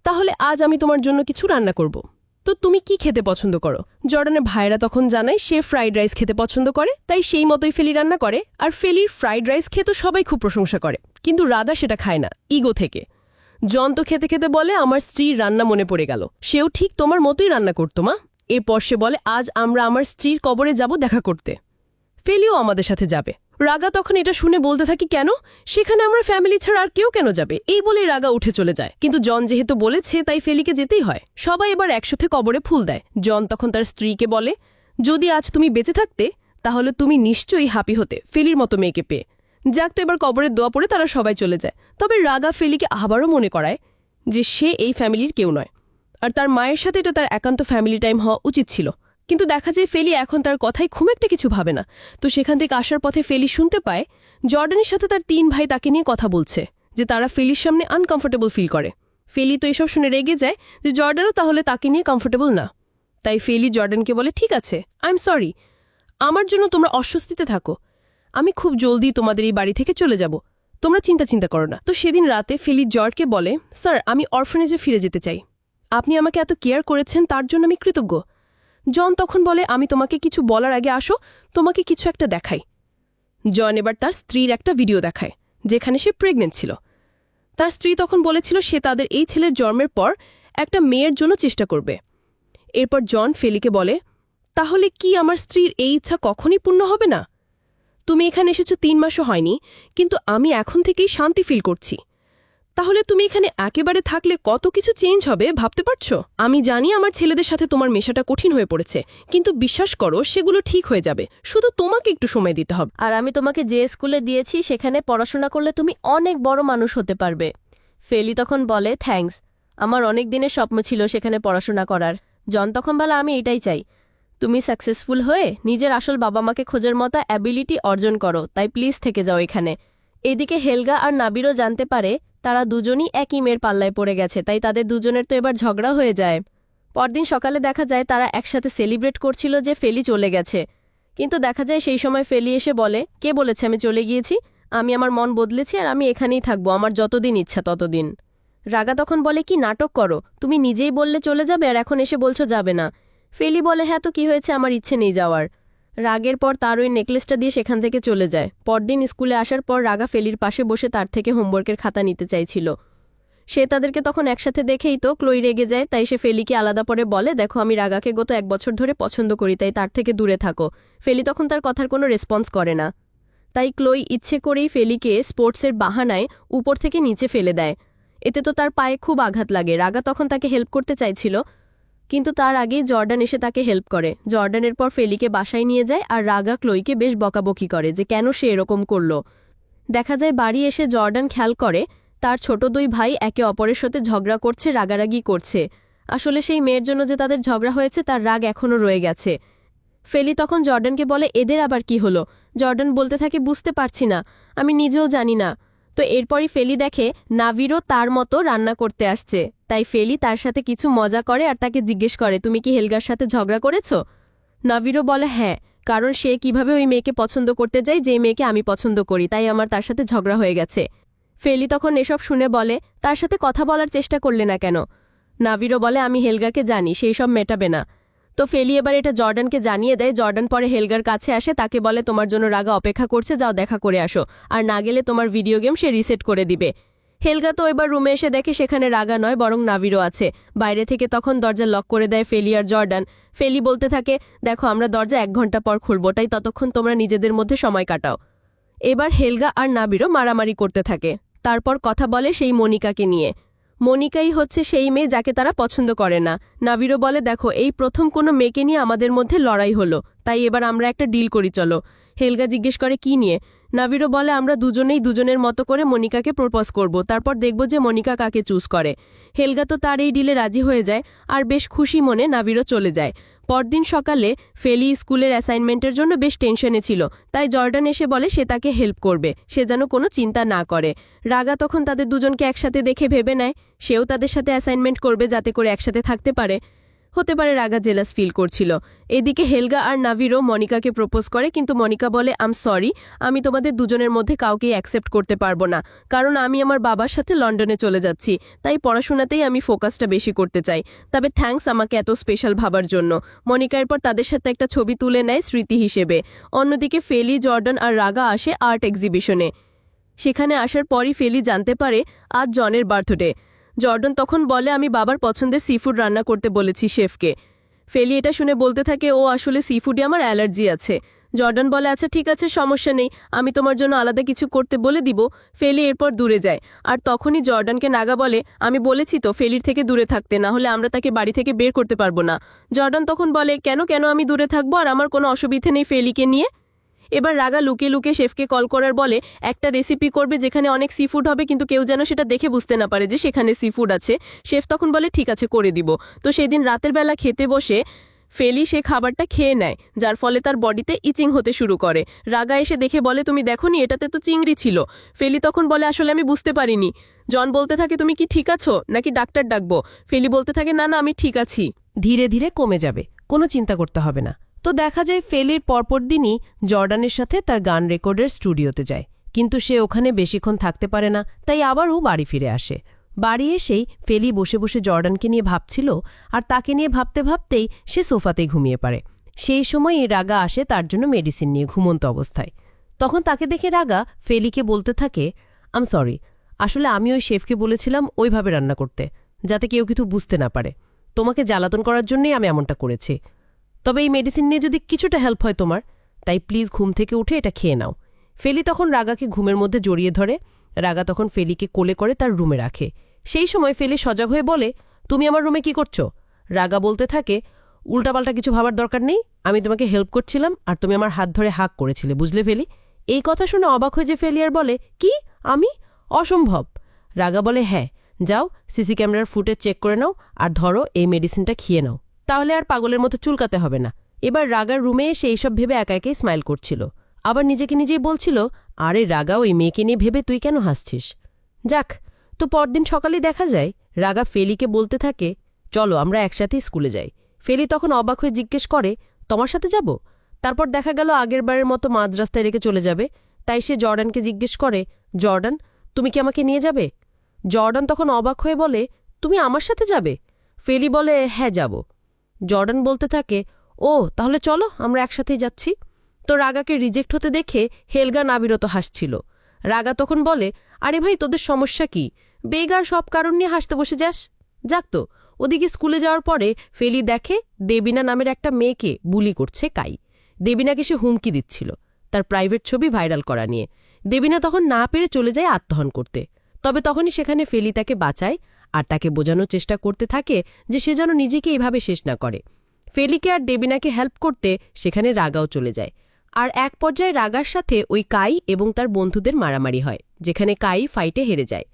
[SPEAKER 1] তাহলে আজ আমি তোমার জন্য কিছু রান্না করব, তো তুমি কি খেতে পছন্দ করো? জর্ডানের ভাইরা তখন জানায় সে ফ্রাইড রাইস খেতে পছন্দ করে, তাই সেই মতোই ফেলি রান্না করে। আর ফেলির ফ্রাইড রাইস খেতে সবাই খুব প্রশংসা করে, কিন্তু রাধা সেটা খায় না ইগো থেকে। জন তো খেতে খেতে বলে, আমার স্ত্রীর রান্না মনে পড়ে গেল, সেও ঠিক তোমার মতোই রান্না করতো মা। এরপর সে বলে, আজ আমরা আমার স্ত্রীর কবরে যাব দেখা করতে, ফেলিও আমাদের সাথে যাবে। রাগা তখন এটা শুনে বলতে থাকি, কেন, সেখানে আমরা ফ্যামিলি ছাড়া আর কেউ কেন যাবে? এই বলে রাগা উঠে চলে যায়, কিন্তু জন যেহেতু বলেছে তাই ফেলিকে যেতেই হয়। সবাই এবার একসাথে কবরে ফুল দেয়। জন তখন তার স্ত্রীকে বলে, যদি আজ তুমি বেঁচে থাকতে তাহলে তুমি নিশ্চয়ই হ্যাপি হতে ফেলির মতো মেয়েকে পেয়ে। যাক, তো এবার কবরের দোয়া পড়ে তারা সবাই চলে যায়। তবে রাগা ফেলিকে আবারও মনে করায় যে সে এই ফ্যামিলির কেউ নয়, আর তার মায়ের সাথে এটা তার একান্ত ফ্যামিলি টাইম হওয়া উচিত ছিল। কিন্তু দেখা যায় ফেলি এখন তার কথাই খুব একটা কিছু ভাবে না। তো সেখান থেকে আসার পথে ফেলি শুনতে পায় জর্ডানের সাথে তার 3 ভাই তাকে নিয়ে কথা বলছে, যে তারা ফেলির সামনে আনকমফোর্টেবল ফিল করে। ফেলি তো এসব শুনে রেগে যায় যে জর্ডানও তাহলে তাকে নিয়ে কমফোর্টেবল না। তাই ফেলি জর্ডানকে বলে, ঠিক আছে, আই এম সরি, আমার জন্য তোমরা অস্বস্তিতে থাকো, আমি খুব জলদি তোমাদের এই বাড়ি থেকে চলে যাব, তোমরা চিন্তা করো না। তো সেদিন রাতে ফেলি জর্জকে বলে, স্যার, আমি অরফানেজে ফিরে যেতে চাই, আপনি আমাকে এত কেয়ার করেছেন তার জন্য আমি কৃতজ্ঞ। জন তখন বলে, আমি তোমাকে কিছু বলার আগে আসো, তোমাকে কিছু একটা দেখাই। জন এবার তার স্ত্রীর একটা ভিডিও দেখায় যেখানে সে প্রেগনেন্ট ছিল। তার স্ত্রী তখন বলেছিল সে তাদের এই ছেলের জন্মের পর একটা মেয়ের জন্য চেষ্টা করবে। এরপর জন ফেলিকে বলে, তাহলে কি আমার স্ত্রীর এই ইচ্ছা কখনই পূর্ণ হবে না? তুমি এখানে এসেছো 3 মাসও হয়নি, কিন্তু আমি এখন থেকেই শান্তি ফিল করছি। তাহলে তুমি এখানে একেবারে থাকলে কত কিছু চেঞ্জ হবে ভাবতে পারছো? আমি জানি আমার ছেলেদের সাথে তোমার মেশাটা কঠিন হয়ে পড়েছে, কিন্তু বিশ্বাস করো সেগুলো ঠিক হয়ে যাবে, শুধু তোমাকে একটু সময় দিতে হবে।
[SPEAKER 3] আর আমি তোমাকে যে স্কুলে দিয়েছি সেখানে পড়াশোনা করলে তুমি অনেক বড় মানুষ হতে পারবে। ফেলি তখন বলে, থ্যাঙ্কস, আমার অনেক দিনের স্বপ্ন ছিল সেখানে পড়াশোনা করার। জন তখন বলে, আমি এটাই চাই, তুমি সাকসেসফুল হয়ে নিজের আসল বাবা মাকে খোঁজার মতো অ্যাবিলিটি অর্জন করো, তাই প্লিজ থেকে যাও এখানে। এদিকে হেলগা আর নাবিরও জানতে পারে তারা দুজনই একই মেয়ের পাল্লায় পড়ে গেছে, তাই তাদের দুজনের তো এবার ঝগড়া হয়ে যায়। পরদিন সকালে দেখা যায় তারা একসাথে সেলিব্রেট করছিল যে ফেলি চলে গেছে, কিন্তু দেখা যায় সেই সময় ফেলি এসে বলে, কে বলেছে আমি চলে গিয়েছি? আমি আমার মন বদলেছি আর আমি এখানেই থাকবো, আমার যতদিন ইচ্ছা ততদিন। রাগা তখন বলে, কি নাটক করো, তুমি নিজেই বললে চলে যাবে আর এখন এসে বলছো যাবে না। ফেলি বলে, হ্যাঁ তো কি হয়েছে, আমার ইচ্ছে নেই যাওয়ার। রাগের পর তার ওই নেকলেসটা দিয়ে সেখান থেকে চলে যায়। পরদিন স্কুলে আসার পর রাগা ফেলির পাশে বসে তার থেকে হোমওয়ার্কের খাতা নিতে চাইছিল। সে তাদেরকে তখন একসাথে দেখেই তো ক্লোই রেগে যায়, তাই সে ফেলিকে আলাদা পরে বলে, দেখো আমি রাগাকে গত 1 বছর ধরে পছন্দ করি, তাই তার থেকে দূরে থাকো। ফেলি তখন তার কথার কোনো রেসপন্স করে না, তাই ক্লোই ইচ্ছে করেই ফেলিকে স্পোর্টসের বাহানায় উপর থেকে নিচে ফেলে দেয়। এতে তো তার পায়ে খুব আঘাত লাগে। রাগা তখন তাকে হেল্প করতে চাইছিল, কিন্তু তার আগেই জর্ডান এসে তাকে হেল্প করে। জর্ডানের পর ফেলিকে বাসায় নিয়ে যায় আর রাগা ক্লোইকে বেশ বকাবকি করে যে কেন সে এরকম করল। দেখা যায় বাড়ি এসে জর্ডান খেয়াল করে তার ছোট 2 ভাই একে অপরের সাথে ঝগড়া করছে, রাগারাগি করছে। আসলে সেই মেয়ের জন্য যে তাদের ঝগড়া হয়েছে তার রাগ এখনও রয়ে গেছে। ফেলি তখন জর্ডানকে বলে, এদের আবার কি হলো? জর্ডান বলতে থাকে, বুঝতে পারছি না, আমি নিজেও জানি না। তো এরপরই ফেলি দেখে নাভিরও তার মতো রান্না করতে আসছে, তাই ফেলি তার সাথে কিছু মজা করে আর তাকে জিজ্ঞেস করে, তুমি কি হেলগার সাথে ঝগড়া করেছ? নাভিরও বলে, হ্যাঁ, কারণ সে কিভাবে ওই মেয়েকে পছন্দ করতে যায় যে মেয়েকে আমি পছন্দ করি, তাই আমার তার সাথে ঝগড়া হয়ে গেছে। ফেলি তখন এসব শুনে বলে, তার সাথে কথা বলার চেষ্টা করলে না কেন? নাভিরও বলে, আমি হেলগাকে জানি, সেই সব মেটাবে না। তো ফেলি এবার এটা জর্ডানকে জানিয়ে দেয়। জর্ডান পরে হেলগার কাছে আসে, তাকে বলে, তোমার জন্য রাগা অপেক্ষা করছে, যাও দেখা করে আসো, আর না গেলে তোমার ভিডিও গেম সে রিসেট করে দিবে। হেলগা তো এবার রুমে এসে দেখে সেখানে রাগা নয় বরং নাভিরও আছে। বাইরে থেকে তখন দরজা লক করে দেয় ফেলি আর জর্ডান। ফেলি বলতে থাকে, দেখো আমরা দরজা 1 ঘন্টা পর খুলব, তাই ততক্ষণ তোমরা নিজেদের মধ্যে সময় কাটাও। এবার হেলগা আর নাভিরও মারামারি করতে থাকে। তারপর কথা বলে সেই মনিকাকে নিয়ে। মনিকাই হচ্ছে সেই মেয়ে যাকে তারা পছন্দ করে না। নাভিরও বলে, দেখো এই প্রথম কোনো মেয়েকে নিয়ে আমাদের মধ্যে লড়াই হলো, তাই এবার আমরা একটা ডিল করি চলো। হেলগা জিজ্ঞেস করে, কি নিয়ে? নাভিরও বলে, আমরা দুজনেই দুজনের মতো করে মনিকাকে প্রপোজ করব, তারপর দেখব যে মনিকা কাকে চুজ করে। হেলগা তো তার এই ডিলে রাজি হয়ে যায় আর বেশ খুশি মনে নাভিরও চলে যায়। পরদিন সকালে ফেলি স্কুলের অ্যাসাইনমেন্টের জন্য বেশ টেনশনে ছিল, তাই জর্ডান এসে বলে সে তাকে হেল্প করবে, সে যেন কোনো চিন্তা না করে। রাগা তখন তাদের দুজনকে একসাথে দেখে ভেবে নেয় সেও তাদের সাথে অ্যাসাইনমেন্ট করবে যাতে করে একসাথে থাকতে পারে। হতে পারে রাগা জেলাস ফিল করছিল। এদিকে হেলগা আর নাভিরও মনিকাকে প্রপোজ করে, কিন্তু মনিকা বলে, আম সরি, আমি তোমাদের দুজনের মধ্যে কাউকেই অ্যাকসেপ্ট করতে পারবো না, কারণ আমি আমার বাবার সাথে লন্ডনে চলে যাচ্ছি, তাই পড়াশোনাতেই আমি ফোকাসটা বেশি করতে চাই। তবে থ্যাঙ্কস আমাকে এত স্পেশাল ভাবার জন্য। মনিকা এরপর তাদের সাথে একটা ছবি তুলে নেয় স্মৃতি হিসেবে। অন্যদিকে ফেলি, জর্ডান আর রাগা আসে আর্ট এক্সিবিশনে। সেখানে আসার পরই ফেলি জানতে পারে আজ জনের বার্থডে। জর্ডান তখন বলে, আমি বাবার পছন্দের সিফুড রান্না করতে বলেছি শেফকে। ফেলি এটা শুনে বলতে থাকে, ও আসলে সিফুডে আমার অ্যালার্জি আছে। জর্ডান বলে, আচ্ছা ঠিক আছে, সমস্যা নেই, আমি তোমার জন্য আলাদা কিছু করতে বলে দিব। ফেলি এরপর দূরে যায়, আর তখনই জর্ডানকে নাগা বলে, আমি বলেছি তো ফেলির থেকে দূরে থাকতে, না হলে আমরা তাকে বাড়ি থেকে বের করতে পারবো না। জর্ডান তখন বলে, কেন কেন আমি দূরে থাকবো, আর আমার কোনো অসুবিধে নেই ফেলিকে নিয়ে। এবার রাগা লুকিয়ে লুকিয়ে শেফকে কল করার বলে একটা রেসিপি করবে যেখানে অনেক সিফুড হবে, কিন্তু কেউ যেন সেটা দেখে বুঝতে না পারে যে সেখানে সিফুড আছে। শেফ তখন বলে, ঠিক আছে, করে দিব। তো সেদিন রাতের বেলা খেতে বসে ফেলি সে খাবারটা খেয়ে নেয়, যার ফলে তার বডিতে ইচিং হতে শুরু করে। রাগা এসে দেখে বলে, তুমি দেখোনি, এটাতে তো চিংড়ি ছিল। ফেলি তখন বলে, আসলে আমি বুঝতে পারিনি। জন বলতে থাকে, তুমি কি ঠিক আছো নাকি ডাক্তার ডাকবো? ফেলি বলতে থাকে, না না, আমি ঠিক আছি,
[SPEAKER 1] ধীরে ধীরে কমে যাবে, কোনো চিন্তা করতে হবে না। তো দেখা যায় ফেলির পরপর দিনই জর্ডানের সাথে তার গান রেকর্ডের স্টুডিওতে যায়, কিন্তু সে ওখানে বেশিক্ষণ থাকতে পারে না, তাই আবারও বাড়ি ফিরে আসে। বাড়ি এসেই ফেলি বসে বসে জর্ডানকে নিয়ে ভাবছিল, আর তাকে নিয়ে ভাবতে ভাবতেই সে সোফাতেই ঘুমিয়ে পড়ে। সেই সময় রাগা আসে তার জন্য মেডিসিন নিয়ে ঘুমন্ত অবস্থায়। তখন তাকে দেখে রাগা ফেলিকে বলতে থাকে, আম সরি, আসলে আমি ওই শেফকে বলেছিলাম ওইভাবে রান্না করতে, যাতে কেউ কিছু বুঝতে না পারে। তোমাকে জ্বালাতন করার জন্যই আমি এমনটা করেছি। তবে এই মেডিসিন নিয়ে যদি কিছুটা হেল্প হয় তোমার, তাই প্লিজ ঘুম থেকে উঠে এটা খেয়ে নাও। ফেলি তখন রাগাকে ঘুমের মধ্যে জড়িয়ে ধরে। রাগা তখন ফেলিকে কোলে করে তার রুমে রাখে। সেই সময় ফেলি সজাগ হয়ে বলে, তুমি আমার রুমে কি করছো? রাগা বলতে থাকে, উল্টাপাল্টা কিছু ভাবার দরকার নেই, আমি তোমাকে হেল্প করছিলাম আর তুমি আমার হাত ধরে হাক করেছিলে, বুঝলে ফেলি? এই কথা শুনে অবাক হয়ে যে ফেলি আর বলে, কি আমি? অসম্ভব। রাগা বলে, হ্যাঁ, যাও সিসি ক্যামেরার ফুটেজ চেক করে নাও আর ধরো এই মেডিসিনটা খেয়ে নাও, তাহলে আর পাগলের মতো চুলকাতে হবে না। এবার রাগার রুমে এসে এইসব ভেবে একা একাই স্মাইল করছিল, আবার নিজেকে নিজেই বলছিল, আরে রাগা, ওই মেয়েকে নিয়ে ভেবে তুই কেন হাসছিস? যাক, তো পরদিন সকালে দেখা যায় রাগা ফেলিকে বলতে থাকে, চলো আমরা একসাথেই স্কুলে যাই। ফেলি তখন অবাক হয়ে জিজ্ঞেস করে, তোমার সাথে যাব? তারপর দেখা গেল আগেরবারের মতো মাঝ রাস্তায় রেখে চলে যাবে। তাই সে জর্ডানকে জিজ্ঞেস করে, জর্ডান, তুমি কি আমাকে নিয়ে যাবে? জর্ডান তখন অবাক হয়ে বলে, তুমি আমার সাথে যাবে? ফেলি বলে, হ্যাঁ যাব। জর্ডান বলতে থাকে, ও তাহলে চলো আমরা একসাথেই যাচ্ছি। তো রাগাকে রিজেক্ট হতে দেখে হেলগা নাবিরত হাসছিল। রাগা তখন বলে, আরে ভাই, তোদের সমস্যা কি? বেগার সব কারণ নিয়ে হাসতে বসে যাস। যাক তো, ওদিকে স্কুলে যাওয়ার পরে ফেলি দেখে দেবিনা নামের একটা মেয়েকে বুলি করছে কাই। দেবিনাকে সে হুমকি দিচ্ছিল তার প্রাইভেট ছবি ভাইরাল করা নিয়ে। দেবিনা তখন না পেরে চলে যায় আত্মহনন করতে। তবে তখনই সেখানে ফেলি তাকে বাঁচায় আর তাকে বোঝানোর চেষ্টা করতে থাকে যে সে যেন নিজেকে এইভাবে শেষ না করে। ফেলিকে আর দেবিনাকে হেল্প করতে সেখানে রাগাও চলে যায়। আর এক পর্যায়ে রাগার সাথে ওই কাই এবং তার বন্ধুদের মারামারি হয়, যেখানে কাই ফাইটে হেরে যায়।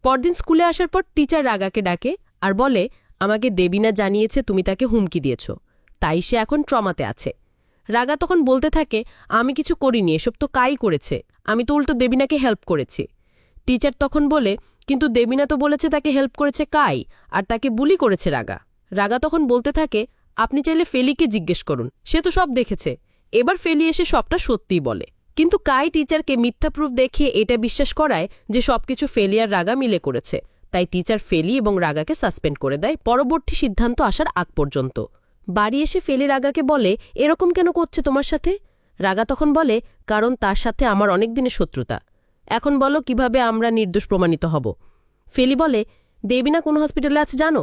[SPEAKER 1] পরদিন স্কুলে আসার পর টিচার রাগাকে ডাকে আর বলে, আমাকে দেবিনা জানিয়েছে তুমি তাকে হুমকি দিয়েছ, তাই সে এখন ট্রমাতে আছে। রাগা তখন বলতে থাকে, আমি কিছু করিনি, এসব তো কাই করেছে, আমি তো উল্টো দেবিনাকে হেল্প করেছি। টিচার তখন বলে, কিন্তু দেবিনা তো বলেছে তাকে হেল্প করেছে কাই আর তাকে বুলি করেছে রাগা। রাগা তখন বলতে থাকে, আপনি চাইলে ফেলিকে জিজ্ঞেস করুন, সে তো সব দেখেছে। এবার ফেলি এসে সবটা সত্যিই বলে, কিন্তু কাই টিচারকে মিথ্যা প্রুফ দেখিয়ে এটা বিশ্বাস করায় যে সবকিছু ফেলি আর রাগা মিলে করেছে। তাই টিচার ফেলি এবং রাগাকে সাসপেন্ড করে দেয় পরবর্তী সিদ্ধান্ত আসার আগ পর্যন্ত। বাড়ি এসে ফেলি রাগাকে বলে, এরকম কেন করছে তোমার সাথে? রাগা তখন বলে, কারণ তার সাথে আমার অনেক দিনের শত্রুতা। এখন বলো কিভাবে আমরা নির্দোষ প্রমাণিত হব? ফেলি বলে, দেবিনা কোন হসপিটালে আছে জানো?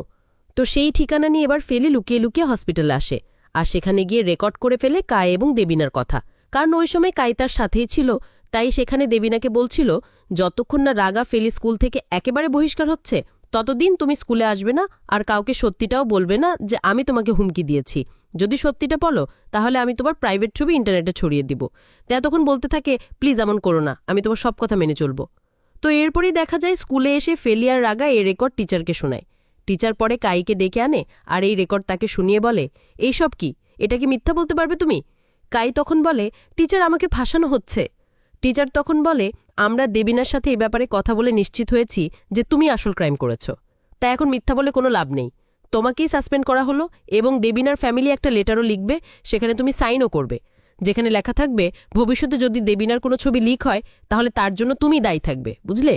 [SPEAKER 1] তো সেই ঠিকানা নিয়ে এবার ফেলি লুকিয়ে লুকিয়ে হসপিটালে আসে আর সেখানে গিয়ে রেকর্ড করে ফেলে কাই এবং দেবিনার কথা। কারণ ওই সময় কাই তার সাথেই ছিল, তাই সেখানে দেবিনাকে বলছিল, যতক্ষণ না রাগা ফেলি স্কুল থেকে একেবারে বহিষ্কার হচ্ছে ততদিন তুমি স্কুলে আসবে না আর কাউকে সত্যিটাও বলবে না যে আমি তোমাকে হুমকি দিয়েছি। যদি সত্যিটা বলো তাহলে আমি তোমার প্রাইভেট ছবি ইন্টারনেটে ছড়িয়ে দিব। তাই তখন বলতে থাকে, প্লিজ এমন করো না, আমি তোমার সব কথা মেনে চলব। তো এরপরই দেখা যায় স্কুলে এসে ফেলি আর রাগা এই রেকর্ড টিচারকে শোনায়। টিচার পরে কাইকে ডেকে আনে আর এই রেকর্ড তাকে শুনিয়ে বলে, এইসব কি, এটা কি মিথ্যা বলতে পারবে তুমি? কাই তখন বলে, টিচার আমাকে ফাঁসানো হচ্ছে। টিচার তখন বলে, আমরা দেবিনার সাথে এ ব্যাপারে কথা বলে নিশ্চিত হয়েছি যে তুমি আসল ক্রাইম করেছ, তাই এখন মিথ্যা বলে কোনো লাভ নেই। তোমাকেই সাসপেন্ড করা হলো এবং দেবিনার ফ্যামিলি একটা লেটারও লিখবে, সেখানে তুমি সাইনও করবে, যেখানে লেখা থাকবে ভবিষ্যতে যদি দেবিনার কোনো ছবি লিক হয় তাহলে তার জন্য তুমি দায়ী থাকবে, বুঝলে?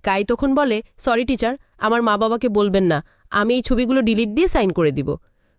[SPEAKER 1] কাই তখন বলে, সরি টিচার, আমার মা বাবাকে বলবেন না, আমি এই ছবিগুলো ডিলিট দিয়ে সাইন করে দিব।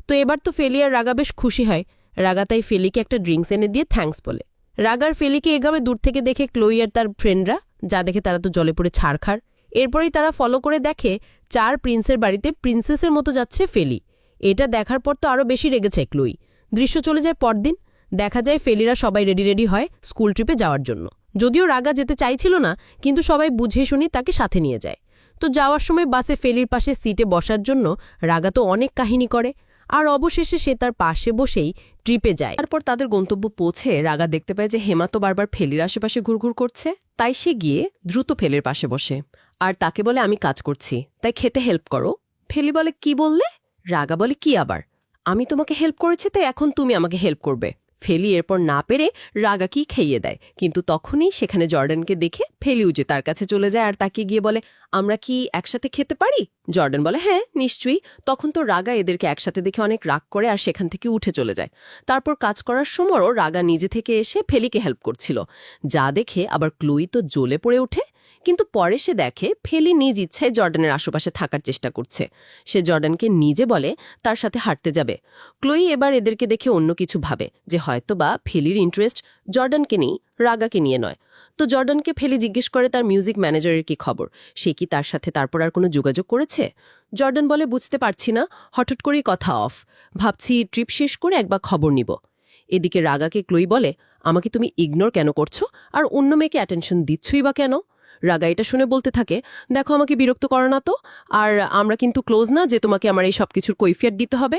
[SPEAKER 1] তো এবার তো ফেলি আর রাগা বেশ খুশি হয়। রাগা তাই ফেলিকে একটা ড্রিঙ্কস এনে দিয়ে থ্যাঙ্কস বলে। রাগার ফেলিকে এগামে দূর থেকে দেখে ক্লোই আর তার ফ্রেন্ডরা, যা দেখে তারা তো জলে পড়ে ছাড়খাড়। এরপরেই তারা ফলো করে দেখে 4 প্রিন্সের বাড়িতে প্রিন্সেসের মতো যাচ্ছে ফেলি। এটা দেখার পর তো আরও বেশি রেগেছে ক্লোই। দৃশ্য চলে যায় পরদিন। দেখা যায় ফেলিরা সবাই রেডি হয় স্কুল ট্রিপে যাওয়ার জন্য। যদিও রাগা যেতে চাইছিল না, কিন্তু সবাই বুঝে শুনি তাকে সাথে নিয়ে যায়। তো যাওয়ার সময় বাসে ফেলির পাশে সিটে বসার জন্য রাগা তো অনেক কাহিনী করে, আর অবশেষে সে তার পাশে বসেই ট্রিপে যায়। তারপর তাদের গন্তব্য পৌঁছে রাগা দেখতে পায় যে হেমা তো বারবার ফেলির আশেপাশে ঘুরঘুর করছে। তাই সে গিয়ে দ্রুত ফেলির পাশে বসে আর তাকে বলে, আমি কাজ করছি, তাই খেতে হেল্প করো। ফেলি বলে, কি বললে? রাগা বলে, কি আবার, আমি তোমাকে হেল্প করেছি তাই এখন তুমি আমাকে হেল্প করবে। ফেলি এরপর না পেরে রাগাকে খেয়ে দেয়, কিন্তু তখনই সেখানে জর্ডানকে দেখে ফেলিও যে তার কাছে চলে যায় আর তাকে গিয়ে বলে, আমরা কি একসাথে খেতে পারি? জর্ডান বলে, হ্যাঁ নিশ্চয়ই। তখন তো রাগা এদেরকে একসাথে দেখে অনেক রাগ করে আর সেখান থেকে উঠে চলে যায়। তারপর কাজ করার সময়ও রাগা নিজে থেকে এসে ফেলিকে হেল্প করছিল, যা দেখে আবার ক্লোই তো জ্বলে পড়ে ওঠে। কিন্তু পরে সে দেখে ফেলি নিজ ইচ্ছায় জর্ডানের আশেপাশে থাকার চেষ্টা করছে। সে জর্ডানকে নিজে বলে তার সাথে হাঁটতে যাবে। ক্লোই এবার এদেরকে দেখে অন্য কিছু ভাবে যে হয়তোবা ফেলির ইন্টারেস্ট জর্ডানকে নিয়ে, রাগাকে নিয়ে নয়। তো জর্ডানকে ফেলি জিজ্ঞেস করে তার মিউজিক ম্যানেজারের কি খবর, সে কি তার সাথে তারপর আর কোনো যোগাযোগ করেছে? জর্ডান বলে, বুঝতে পারছি না, হঠাৎ করেই কথা অফ, ভাবছি ট্রিপ শেষ করে একবার খবর নিব। এদিকে রাগাকে ক্লোই বলে, আমাকে তুমি ইগনোর কেন করছো আর অন্য মেয়েকে অ্যাটেনশন দিচ্ছই বা কেন? রাগা এটা শুনে বলতে থাকে, দেখো আমাকে বিরক্ত করো না তো, আর আমরা কিন্তু ক্লোজ না যে তোমাকে আমার এই সব কিছুর কৈফিয়ত দিতে হবে।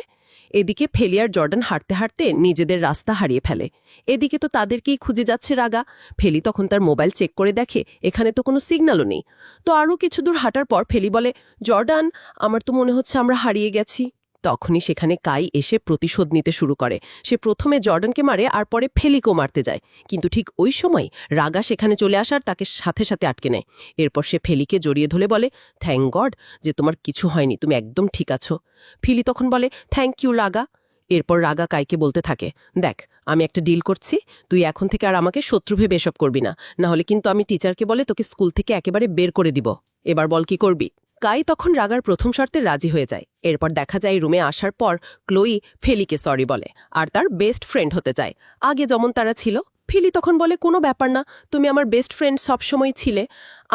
[SPEAKER 1] এদিকে ফেলি আর জর্ডান হাঁটতে হাঁটতে নিজেদের রাস্তা হারিয়ে ফেলে। এদিকে তো তাদেরকেই খুঁজে যাচ্ছে রাগা। ফেলি তখন তার মোবাইল চেক করে দেখে এখানে তো কোনো সিগন্যালও নেই। তো আরও কিছু দূর হাঁটার পর ফেলি বলে, জর্ডান, আমার তো মনে হচ্ছে আমরা হারিয়ে গেছি।
[SPEAKER 4] তখনই সেখানে কাই এসে প্রতিশোধ নিতে শুরু করে। সে প্রথমে জর্ডানকে মারে আর পরে ফেলিকেও মারতে যায়, কিন্তু ঠিক ওই সময় রাগা সেখানে চলে আসার তাকে সাথে সাথে আটকে নেয়। এরপর সে ফেলিকে জড়িয়ে ধরে বলে, থ্যাংক গড যে তোমার কিছু হয়নি, তুমি একদম ঠিক আছো। ফিলি তখন বলে, থ্যাংক ইউ রাগা। এরপর রাগা কাইকে বলতে থাকে, দেখ আমি একটা ডিল করছি, তুই এখন থেকে আর আমাকে শত্রু ভেবে এসব করবি না, নাহলে কিন্তু আমি টিচারকে বলে তোকে স্কুল থেকে একেবারে বের করে দিব। এবার বল কি করবি। কাই তখন রাগার প্রথম শর্তে রাজি হয়ে যায়। এরপর দেখা যায় রুমে আসার পর ক্লোই ফেলিকে সরি বলে আর তার বেস্ট ফ্রেন্ড হতে চায়, আগে যেমন তারা ছিল। ফেলি তখন বলে, কোনো ব্যাপার না, তুমি আমার বেস্ট ফ্রেন্ড সবসময় ছিলে,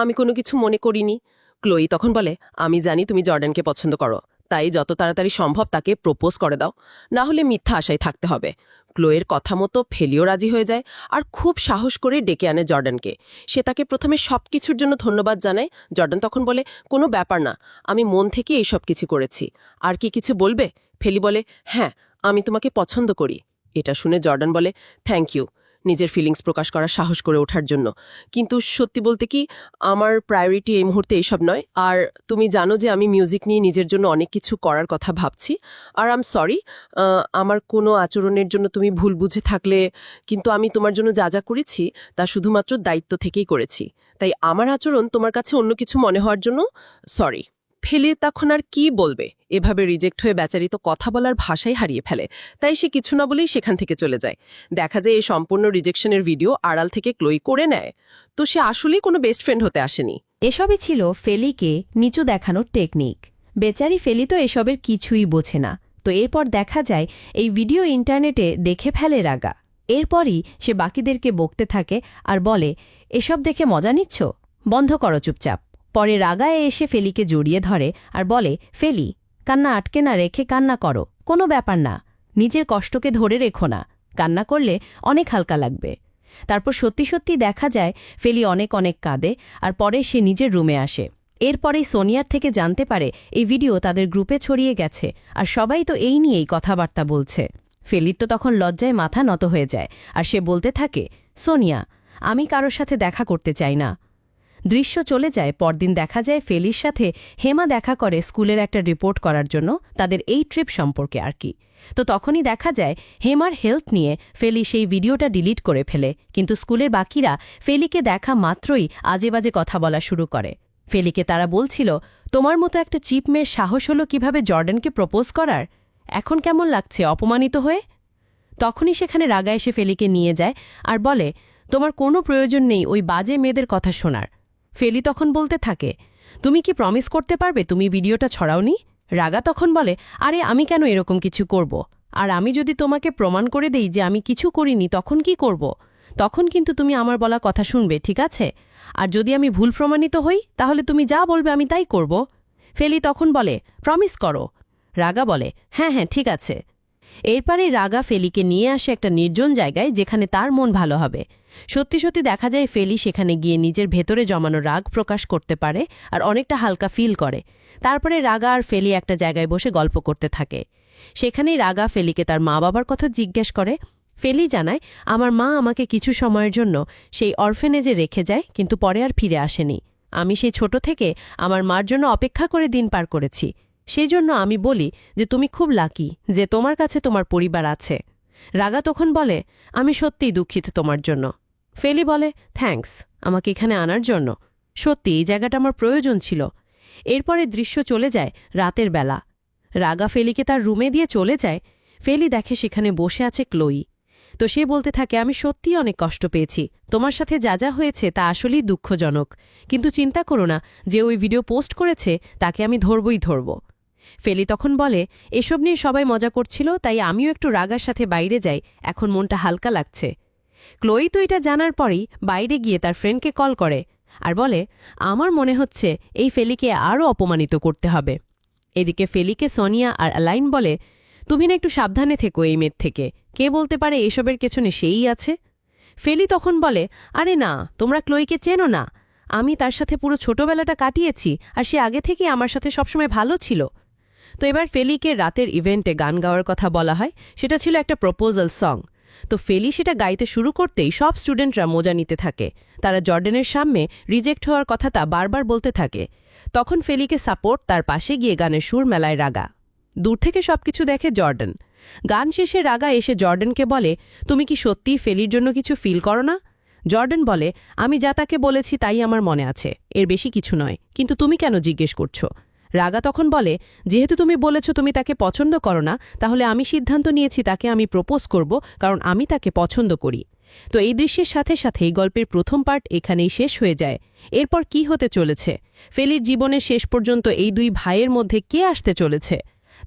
[SPEAKER 4] আমি কোনো কিছু মনে করিনি। ক্লোই তখন বলে, আমি জানি তুমি জর্ডানকে পছন্দ করো, তাই যত তাড়াতাড়ি সম্ভব তাকে প্রপোজ করে দাও, না হলে মিথ্যা আশায় থাকতে হবে। ক্লোয়ের কথা মতো ফেলিও রাজি হয়ে যায় আর খুব সাহস করে ডেকে আনে জর্ডানকে। সে তাকে প্রথমে সবকিছুর জন্য ধন্যবাদ জানায়। জর্ডান তখন বলে, কোনো ব্যাপার না, আমি মন থেকে এই সব কিছু করেছি, আর কি কিছু বলবে। ফেলি বলে, হ্যাঁ আমি তোমাকে পছন্দ করি। এটা শুনে জর্ডান বলে, থ্যাংক ইউ নিজের ফিলিংস প্রকাশ করার সাহস করে ওঠার জন্য, কিন্তু সত্যি বলতে কি আমার প্রায়োরিটি এই মুহূর্তে এইসব নয়, আর তুমি জানো যে আমি মিউজিক নিয়ে নিজের জন্য অনেক কিছু করার কথা ভাবছি, আর আম সরি আমার কোনো আচরণের জন্য তুমি ভুল বুঝে থাকলে, কিন্তু আমি তোমার জন্য যা যা করেছি তা শুধুমাত্র দায়িত্ব থেকেই করেছি, তাই আমার আচরণ তোমার কাছে অন্য কিছু মনে হওয়ার জন্য সরি। ফেলে তখন আর কি বলবে, এভাবে রিজেক্ট হয়ে বেচারি তো কথা বলার ভাষাই হারিয়ে ফেলে, তাই সে কিছু না বলেই সেখান থেকে চলে যায়। দেখা যায় এই সম্পূর্ণ রিজেকশনের ভিডিও আড়াল থেকে ক্লোই করে নেয়, তো সে আসলেই কোনো বেস্ট ফ্রেন্ড হতে আসেনি।
[SPEAKER 1] এসবই ছিল ফেলিকে নিচু দেখানোর টেকনিক। বেচারি ফেলি তো এসবের কিছুই বোঝে না। তো এরপর দেখা যায় এই ভিডিও ইন্টারনেটে দেখে ফেলে রাগা। এরপরই সে বাকিদেরকে বকতে থাকে আর বলে, এসব দেখে মজা নিচ্ছ, বন্ধ করো চুপচাপ। পরে রাগায় এসে ফেলিকে জড়িয়ে ধরে আর বলে, ফেলি কান্না আটকে না রেখে কান্না করো, কোনো ব্যাপার না, নিজের কষ্টকে ধরে রেখো না, কান্না করলে অনেক হালকা লাগবে। তারপর সত্যি সত্যি দেখা যায় ফেলি অনেক অনেক কাঁদে আর পরে সে নিজের রুমে আসে। এরপরেই সোনিয়ার থেকে জানতে পারে এই ভিডিও তাদের গ্রুপে ছড়িয়ে গেছে আর সবাই তো এই নিয়েই কথাবার্তা বলছে। ফেলির তো তখন লজ্জায় মাথা নত হয়ে যায় আর সে বলতে থাকে, সোনিয়া আমি কারোর সাথে দেখা করতে চাই না। দৃশ্য চলে যায়, পরদিন দেখা যায় ফেলির সাথে হেমা দেখা করে স্কুলের একটা রিপোর্ট করার জন্য, তাদের এই ট্রিপ সম্পর্কে আর কি। তো তখনই দেখা যায় হেমার হেলথ নিয়ে ফেলি সেই ভিডিওটা ডিলিট করে ফেলে, কিন্তু স্কুলের বাকিরা ফেলিকে দেখা মাত্রই আজেবাজে কথা বলা শুরু করে। ফেলিকে তারা বলছিল, তোমার মতো একটা চিপ মেয়ের সাহস হলো কিভাবে জর্ডানকে প্রপোজ করার, এখন কেমন লাগছে অপমানিত হয়ে। তখনই সেখানে রাগা এসে ফেলিকে নিয়ে যায় আর বলে, তোমার কোনো প্রয়োজন নেই ওই বাজে মেয়েদের কথা শোনার। ফেলি তখন বলতে থাকে, তুমি কি প্রমিস করতে পারবে তুমি ভিডিওটা ছড়াওনি। রাগা তখন বলে, আরে আমি কেন এরকম কিছু করব, আর আমি যদি তোমাকে প্রমাণ করে দেই যে আমি কিছু করিনি তখন কি করব, তখন কিন্তু তুমি আমার বলা কথা শুনবে, ঠিক আছে, আর যদি আমি ভুল প্রমাণিত হই তাহলে তুমি যা বলবে আমি তাই করব। ফেলি তখন বলে, প্রমিস করো। রাগা বলে, হ্যাঁ হ্যাঁ ঠিক আছে। এরপরে রাগা ফেলিকে নিয়ে আসে একটা নির্জন জায়গায় যেখানে তার মন ভালো হবে। সত্যি সত্যি দেখা যায় ফেলি সেখানে গিয়ে নিজের ভেতরে জমানো রাগ প্রকাশ করতে পারে আর অনেকটা হালকা ফিল করে। তারপরে রাগা আর ফেলি একটা জায়গায় বসে গল্প করতে থাকে। সেখানেই রাগা ফেলিকে তার মা বাবার কথা জিজ্ঞেস করে। ফেলি জানায়, আমার মা আমাকে কিছু সময়ের জন্য সেই অরফেনেজে রেখে যায়, কিন্তু পরে আর ফিরে আসেনি। আমি সেই ছোট থেকে আমার মার জন্য অপেক্ষা করে দিন পার করেছি, সেই জন্য আমি বলি যে তুমি খুব লাকি যে তোমার কাছে তোমার পরিবার আছে। রাগা তখন বলে, আমি সত্যিই দুঃখিত তোমার জন্য। ফেলি বলে, থ্যাঙ্কস আমাকে এখানে আনার জন্য, সত্যি এই জায়গাটা আমার প্রয়োজন ছিল। এরপরে দৃশ্য চলে যায় রাতের বেলা। রাগা ফেলিকে তার রুমে দিয়ে চলে যায়। ফেলি দেখে সেখানে বসে আছে ক্লোই। তো সে বলতে থাকে, আমি সত্যিই অনেক কষ্ট পেয়েছি, তোমার সাথে যা যা হয়েছে তা আসলেই দুঃখজনক, কিন্তু চিন্তা করো না, যে ওই ভিডিও পোস্ট করেছে তাকে আমি ধরবই ধরব। ফেলি তখন বলে, এসব নিয়ে সবাই মজা করছিল, তাই আমিও একটু রাগার সাথে বাইরে যাই, এখন মনটা হালকা লাগছে। ক্লোই তো এটা জানার পরেই বাইরে গিয়ে তার ফ্রেন্ডকে কল করে আর বলে, আমার মনে হচ্ছে এই ফেলিকে আরও অপমানিত করতে হবে। এদিকে ফেলিকে সোনিয়া আর অ্যালাইন বলে, তুমি না একটু সাবধানে থেকো এই মেয়ের থেকে, কে বলতে পারে এসবের পেছনে সেই আছে। ফেলি তখন বলে, আরে না, তোমরা ক্লোইকে চেনো না, আমি তার সাথে পুরো ছোটবেলাটা কাটিয়েছি আর সে আগে থেকে আমার সাথে সবসময় ভালো ছিল। তো এবার ফেলিকে রাতের ইভেন্টে গান গাওয়ার কথা বলা হয়, সেটা ছিল একটা প্রপোজাল সং। তো ফেলি সেটা গাইতে শুরু করতেই সব স্টুডেন্টরা মজা নিতে থাকে, তারা জর্ডানের সামনে রিজেক্ট হওয়ার কথাটা বারবার বলতে থাকে। তখন ফেলিকে সাপোর্ট তার পাশে গিয়ে গানের সুর মেলায় রাগা।
[SPEAKER 4] দূর থেকে সবকিছু দেখে জর্ডান। গান শেষে রাগা এসে জর্ডানকে বলে, তুমি কি সত্যিই ফেলির জন্য কিছু ফিল করো না? জর্ডান বলে, আমি যা তাকে বলেছি তাই আমার মনে আছে, এর বেশি কিছু নয়, কিন্তু তুমি কেন জিজ্ঞেস করছো? রাগা তখন বলে, যেহেতু তুমি বলেছ তুমি তাকে পছন্দ করো না, তাহলে আমি সিদ্ধান্ত নিয়েছি তাকে আমি প্রপোজ করব, কারণ আমি তাকে পছন্দ করি। তো এই দৃশ্যের সাথে সাথেই গল্পের প্রথম পার্ট এখানেই শেষ হয়ে যায়। এরপর কি হতে চলেছে? ফেলির জীবনের শেষ পর্যন্ত এই দুই ভাইয়ের মধ্যে কে আসতে চলেছে?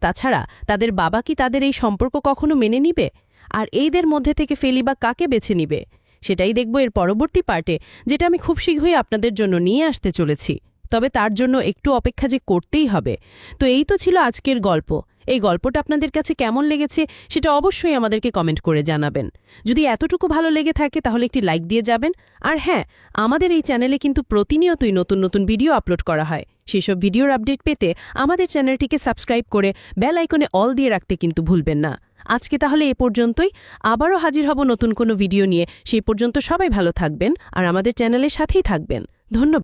[SPEAKER 4] তাছাড়া তাদের বাবা কি তাদের এই সম্পর্ক কখনো মেনে নিবে? আর এইদের মধ্যে থেকে ফেলি বা কাকে বেছে নিবে? সেটাই দেখব এর পরবর্তী পার্টে, যেটা আমি খুব শীঘ্রই আপনাদের জন্য নিয়ে আসতে চলেছি। তবে তার জন্য একটু অপেক্ষা যে করতেই হবে। তো এই তো ছিল আজকের গল্প। এই গল্পটা আপনাদের কাছে কেমন লেগেছে সেটা অবশ্যই আমাদেরকে কমেন্ট করে জানাবেন। যদি এতটুকু ভালো লেগে থাকে তাহলে একটি লাইক দিয়ে যাবেন। আর হ্যাঁ, আমাদের এই চ্যানেলে কিন্তু প্রতিনিয়তই নতুন নতুন ভিডিও আপলোড করা হয়। সেসব ভিডিওর আপডেট পেতে আমাদের চ্যানেলটিকে সাবস্ক্রাইব করে বেল আইকনে অল দিয়ে রাখতে কিন্তু ভুলবেন না। আজকে তাহলে এ পর্যন্তই। আবারও হাজির হব নতুন কোনো ভিডিও নিয়ে। সেই পর্যন্ত সবাই ভালো থাকবেন আর আমাদের চ্যানেলের সাথেই থাকবেন। ধন্যবাদ।